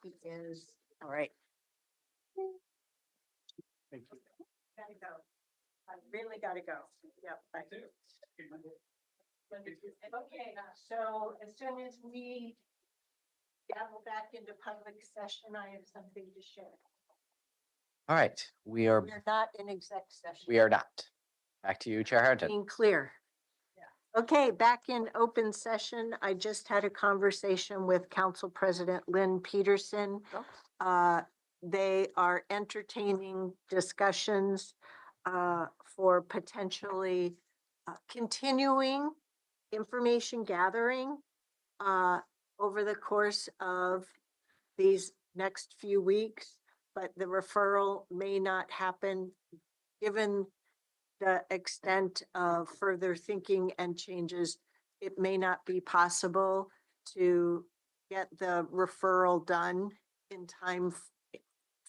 He is, all right. Thank you. Gotta go. I really gotta go. Yep. Okay, so as soon as we gavel back into public session, I have something to share. All right, we are We're not in exec session. not. Back to you, Chair Harrington. Being clear. Okay, back in open session, I just had a conversation with Council President Lynn Peterson. They are entertaining discussions for potentially continuing information gathering over the course of these next few weeks, but the referral may not happen given the extent of further thinking and changes. It may not be possible to get the referral done in time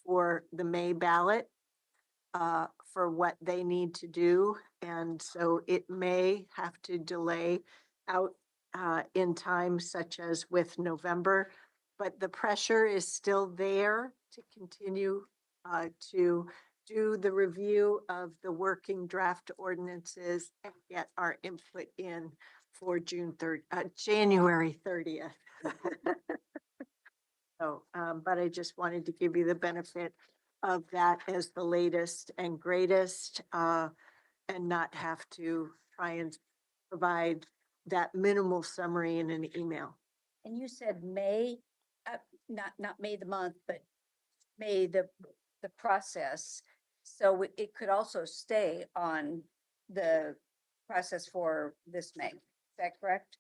for the May ballot for what they need to do. And so it may have to delay out in time, such as with November. But the pressure is still there to continue to do the review of the working draft ordinances and get our input in for January 30th. So, but I just wanted to give you the benefit of that as the latest and greatest, and not have to try and provide that minimal summary in an email. And you said May, not May the month, but May the process. So it could also stay on the process for this May. Is that correct?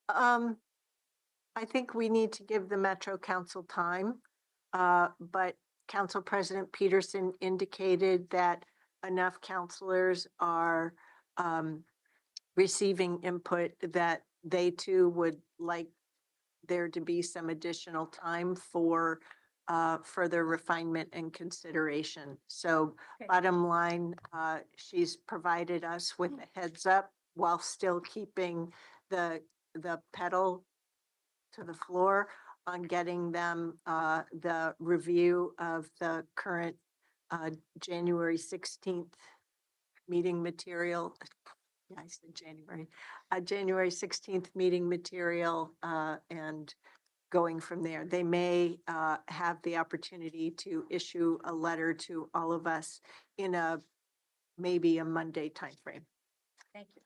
I think we need to give the Metro Council time, but Council President Peterson indicated that enough counselors are receiving input that they too would like there to be some additional time for further refinement and consideration. So Okay. bottom line, she's provided us with a heads up while still keeping the pedal to the floor on getting them the review of the current January 16th meeting material. Yeah, I said January 16th meeting material and going from there. They may have the opportunity to issue a letter to all of us in maybe a Monday timeframe. Thank you.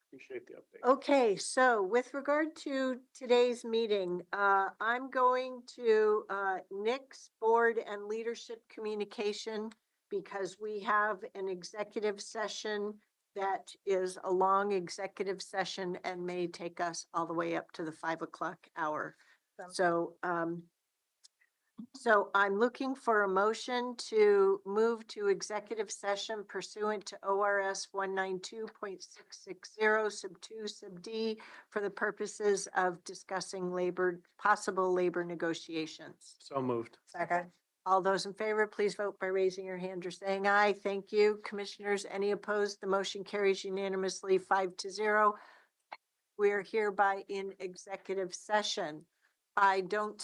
Appreciate the update. Okay, so with regard to today's meeting, I'm going to Nick's board and leadership communication because we have an executive session that is a long executive session and may take us all the way up to the 5 o'clock hour. So, so I'm looking for a motion to move to executive session pursuant to ORS 192.660 sub 2 sub D for the purposes of discussing possible labor negotiations. So moved. Second. All those in favor, please vote by raising your hand or saying aye. Thank you. Commissioners, any opposed? The motion carries unanimously 5-0. We are hereby in executive session. I don't